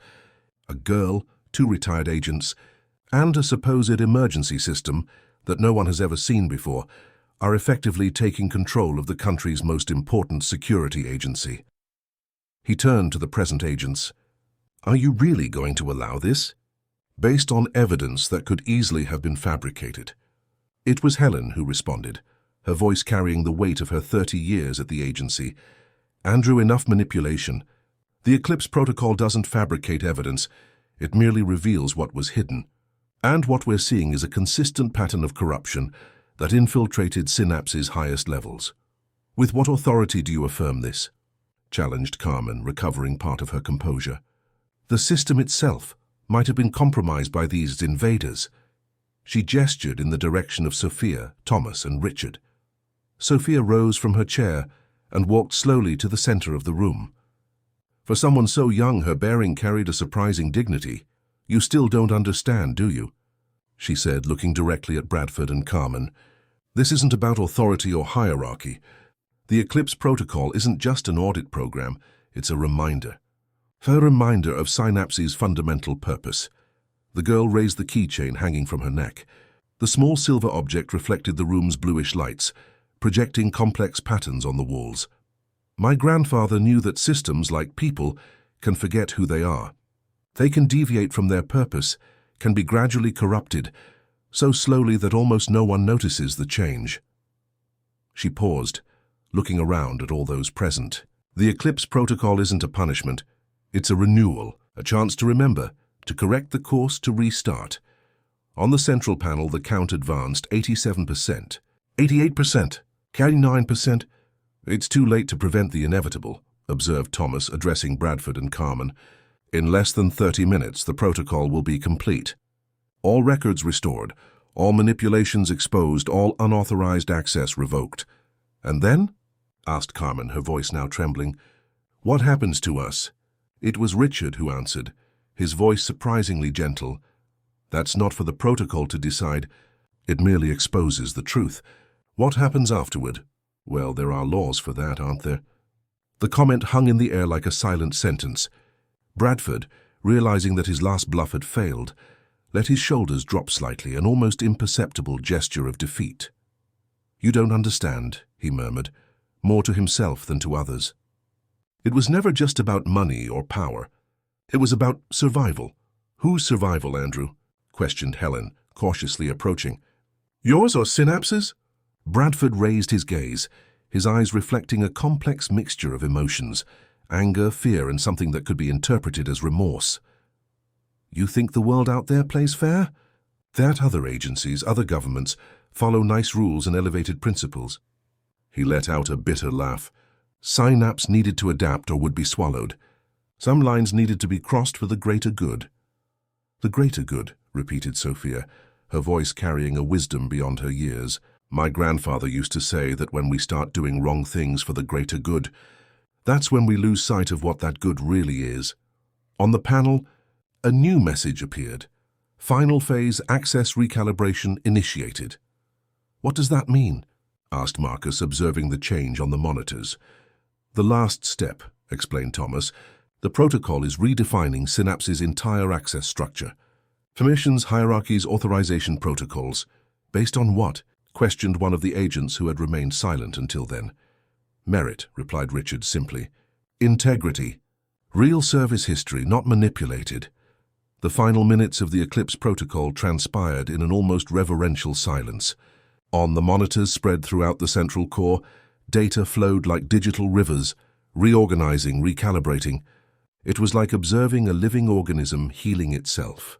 A girl, 2 retired agents, and a supposed emergency system that no one has ever seen before are effectively taking control of the country's most important security agency. He turned to the present agents. Are you really going to allow this? Based on evidence that could easily have been fabricated. It was Helen who responded, her voice carrying the weight of her 30 years at the agency. Andrew, enough manipulation. The Eclipse Protocol doesn't fabricate evidence, it merely reveals what was hidden. And what we're seeing is a consistent pattern of corruption that infiltrated Synapse's highest levels. With what authority do you affirm this? Challenged Carmen, recovering part of her composure. The system itself might have been compromised by these invaders. She gestured in the direction of Sophia, Thomas, and Richard. Sophia rose from her chair and walked slowly to the center of the room. For someone so young, her bearing carried a surprising dignity. You still don't understand, do you? She said, looking directly at Bradford and Carmen. This isn't about authority or hierarchy. The Eclipse Protocol isn't just an audit program, it's a reminder. A reminder of Synapse's fundamental purpose. The girl raised the keychain hanging from her neck. The small silver object reflected the room's bluish lights, projecting complex patterns on the walls. My grandfather knew that systems, like people, can forget who they are. They can deviate from their purpose, can be gradually corrupted, so slowly that almost no one notices the change. She paused, looking around at all those present. The Eclipse Protocol isn't a punishment. It's a renewal, a chance to remember, to correct the course, to restart. On the central panel, the count advanced 87%, 88%, 89%. It's too late to prevent the inevitable, observed Thomas, addressing Bradford and Carmen. In less than 30 minutes, the protocol will be complete. All records restored, all manipulations exposed, all unauthorized access revoked. And then? Asked Carmen, her voice now trembling. What happens to us? It was Richard who answered, his voice surprisingly gentle. That's not for the protocol to decide. It merely exposes the truth. What happens afterward? Well, there are laws for that, aren't there? The comment hung in the air like a silent sentence. Bradford, realizing that his last bluff had failed, let his shoulders drop slightly, an almost imperceptible gesture of defeat. You don't understand, he murmured, more to himself than to others. It was never just about money or power. It was about survival. Whose survival, Andrew? Questioned Helen, cautiously approaching. Yours or Synapse's? Bradford raised his gaze, his eyes reflecting a complex mixture of emotions, anger, fear, and something that could be interpreted as remorse. You think the world out there plays fair? That other agencies, other governments, follow nice rules and elevated principles. He let out a bitter laugh. Synapse needed to adapt or would be swallowed. Some lines needed to be crossed for the greater good. The greater good, repeated Sophia, her voice carrying a wisdom beyond her years. My grandfather used to say that when we start doing wrong things for the greater good, that's when we lose sight of what that good really is. On the panel, a new message appeared. Final phase access recalibration initiated. What does that mean? Asked Marcus, observing the change on the monitors. The last step, explained Thomas. The protocol is redefining Synapse's entire access structure. Permissions, hierarchies, authorization protocols. Based on what? Questioned one of the agents who had remained silent until then. Merit, replied Richard simply. Integrity. Real service history, not manipulated. The final minutes of the Eclipse Protocol transpired in an almost reverential silence. On the monitors spread throughout the central core, data flowed like digital rivers, reorganizing, recalibrating. It was like observing a living organism healing itself.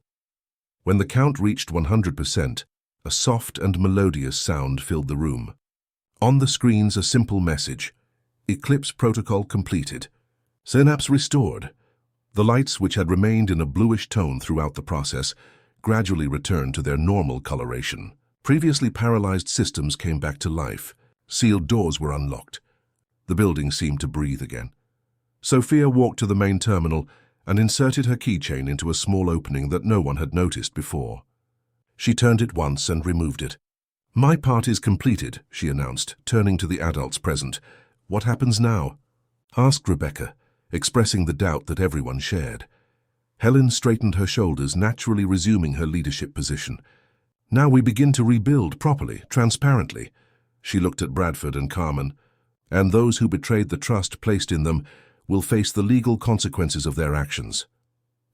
When the count reached 100%, a soft and melodious sound filled the room. On the screens, a simple message. Eclipse Protocol completed. Synapse restored. The lights, which had remained in a bluish tone throughout the process, gradually returned to their normal coloration. Previously paralyzed systems came back to life. Sealed doors were unlocked. The building seemed to breathe again. Sophia walked to the main terminal and inserted her keychain into a small opening that no one had noticed before. She turned it once and removed it. My part is completed, she announced, turning to the adults present. What happens now? Asked Rebecca, expressing the doubt that everyone shared. Helen straightened her shoulders, naturally resuming her leadership position. Now we begin to rebuild properly, transparently. She looked at Bradford and Carmen. And those who betrayed the trust placed in them will face the legal consequences of their actions.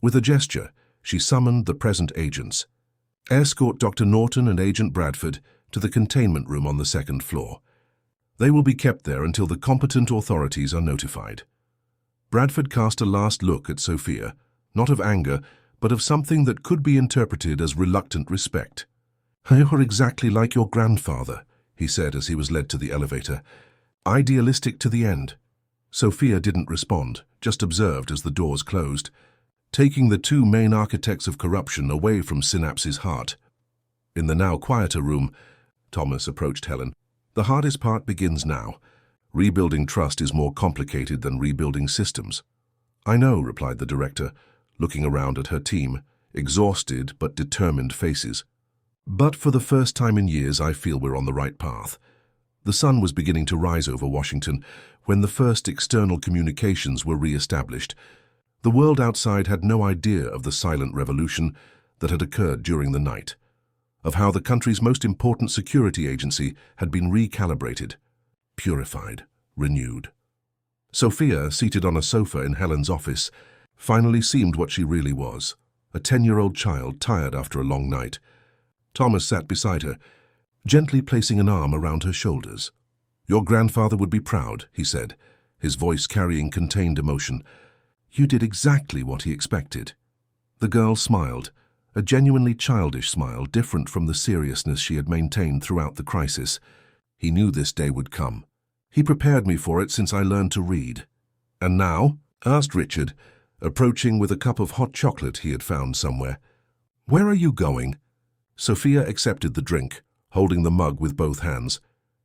With a gesture, she summoned the present agents. Escort Dr. Norton and Agent Bradford to the containment room on the second floor. They will be kept there until the competent authorities are notified. Bradford cast a last look at Sophia, not of anger, but of something that could be interpreted as reluctant respect. "You're exactly like your grandfather," he said as he was led to the elevator. "Idealistic to the end." Sophia didn't respond, just observed as the doors closed, taking the two main architects of corruption away from Synapse's heart. In the now quieter room, Thomas approached Helen. "The hardest part begins now. Rebuilding trust is more complicated than rebuilding systems." "I know," replied the director, looking around at her team, exhausted but determined faces. "But for the first time in years, I feel we're on the right path." The sun was beginning to rise over Washington when the first external communications were re-established. The world outside had no idea of the silent revolution that had occurred during the night, of how the country's most important security agency had been recalibrated, purified, renewed. Sophia, seated on a sofa in Helen's office, finally seemed what she really was, a 10-year-old child tired after a long night. Thomas sat beside her, gently placing an arm around her shoulders. "Your grandfather would be proud," he said, his voice carrying contained emotion. "You did exactly what he expected." The girl smiled, a genuinely childish smile different from the seriousness she had maintained throughout the crisis. "He knew this day would come. He prepared me for it since I learned to read." "And now?" asked Richard, approaching with a cup of hot chocolate he had found somewhere. "Where are you going?" Sophia accepted the drink, holding the mug with both hands.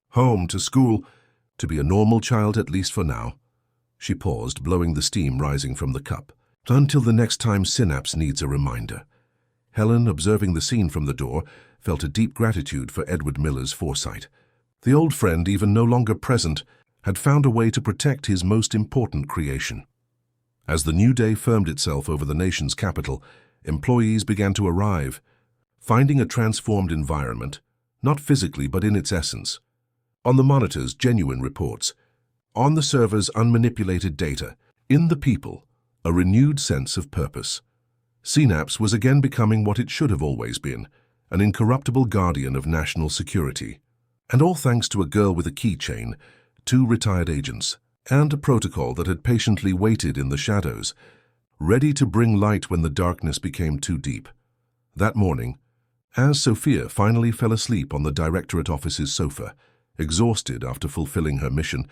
"Home, to school, to be a normal child at least for now." She paused, blowing the steam rising from the cup. "Until the next time Synapse needs a reminder." Helen, observing the scene from the door, felt a deep gratitude for Edward Miller's foresight. The old friend, even no longer present, had found a way to protect his most important creation. As the new day firmed itself over the nation's capital, employees began to arrive, finding a transformed environment, not physically but in its essence. On the monitors, genuine reports. On the servers, unmanipulated data. In the people, a renewed sense of purpose. Synapse was again becoming what it should have always been, an incorruptible guardian of national security. And all thanks to a girl with a keychain, 2 retired agents, and a protocol that had patiently waited in the shadows, ready to bring light when the darkness became too deep. That morning, as Sophia finally fell asleep on the directorate office's sofa, exhausted after fulfilling her mission,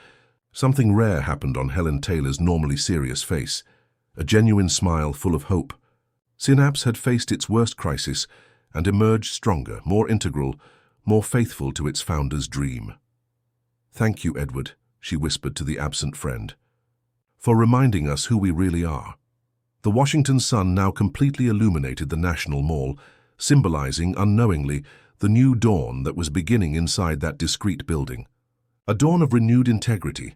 something rare happened on Helen Taylor's normally serious face, a genuine smile full of hope. Synapse had faced its worst crisis and emerged stronger, more integral, more faithful to its founder's dream. "Thank you, Edward," she whispered to the absent friend, "for reminding us who we really are." The Washington sun now completely illuminated the National Mall, symbolizing, unknowingly, the new dawn that was beginning inside that discreet building. A dawn of renewed integrity,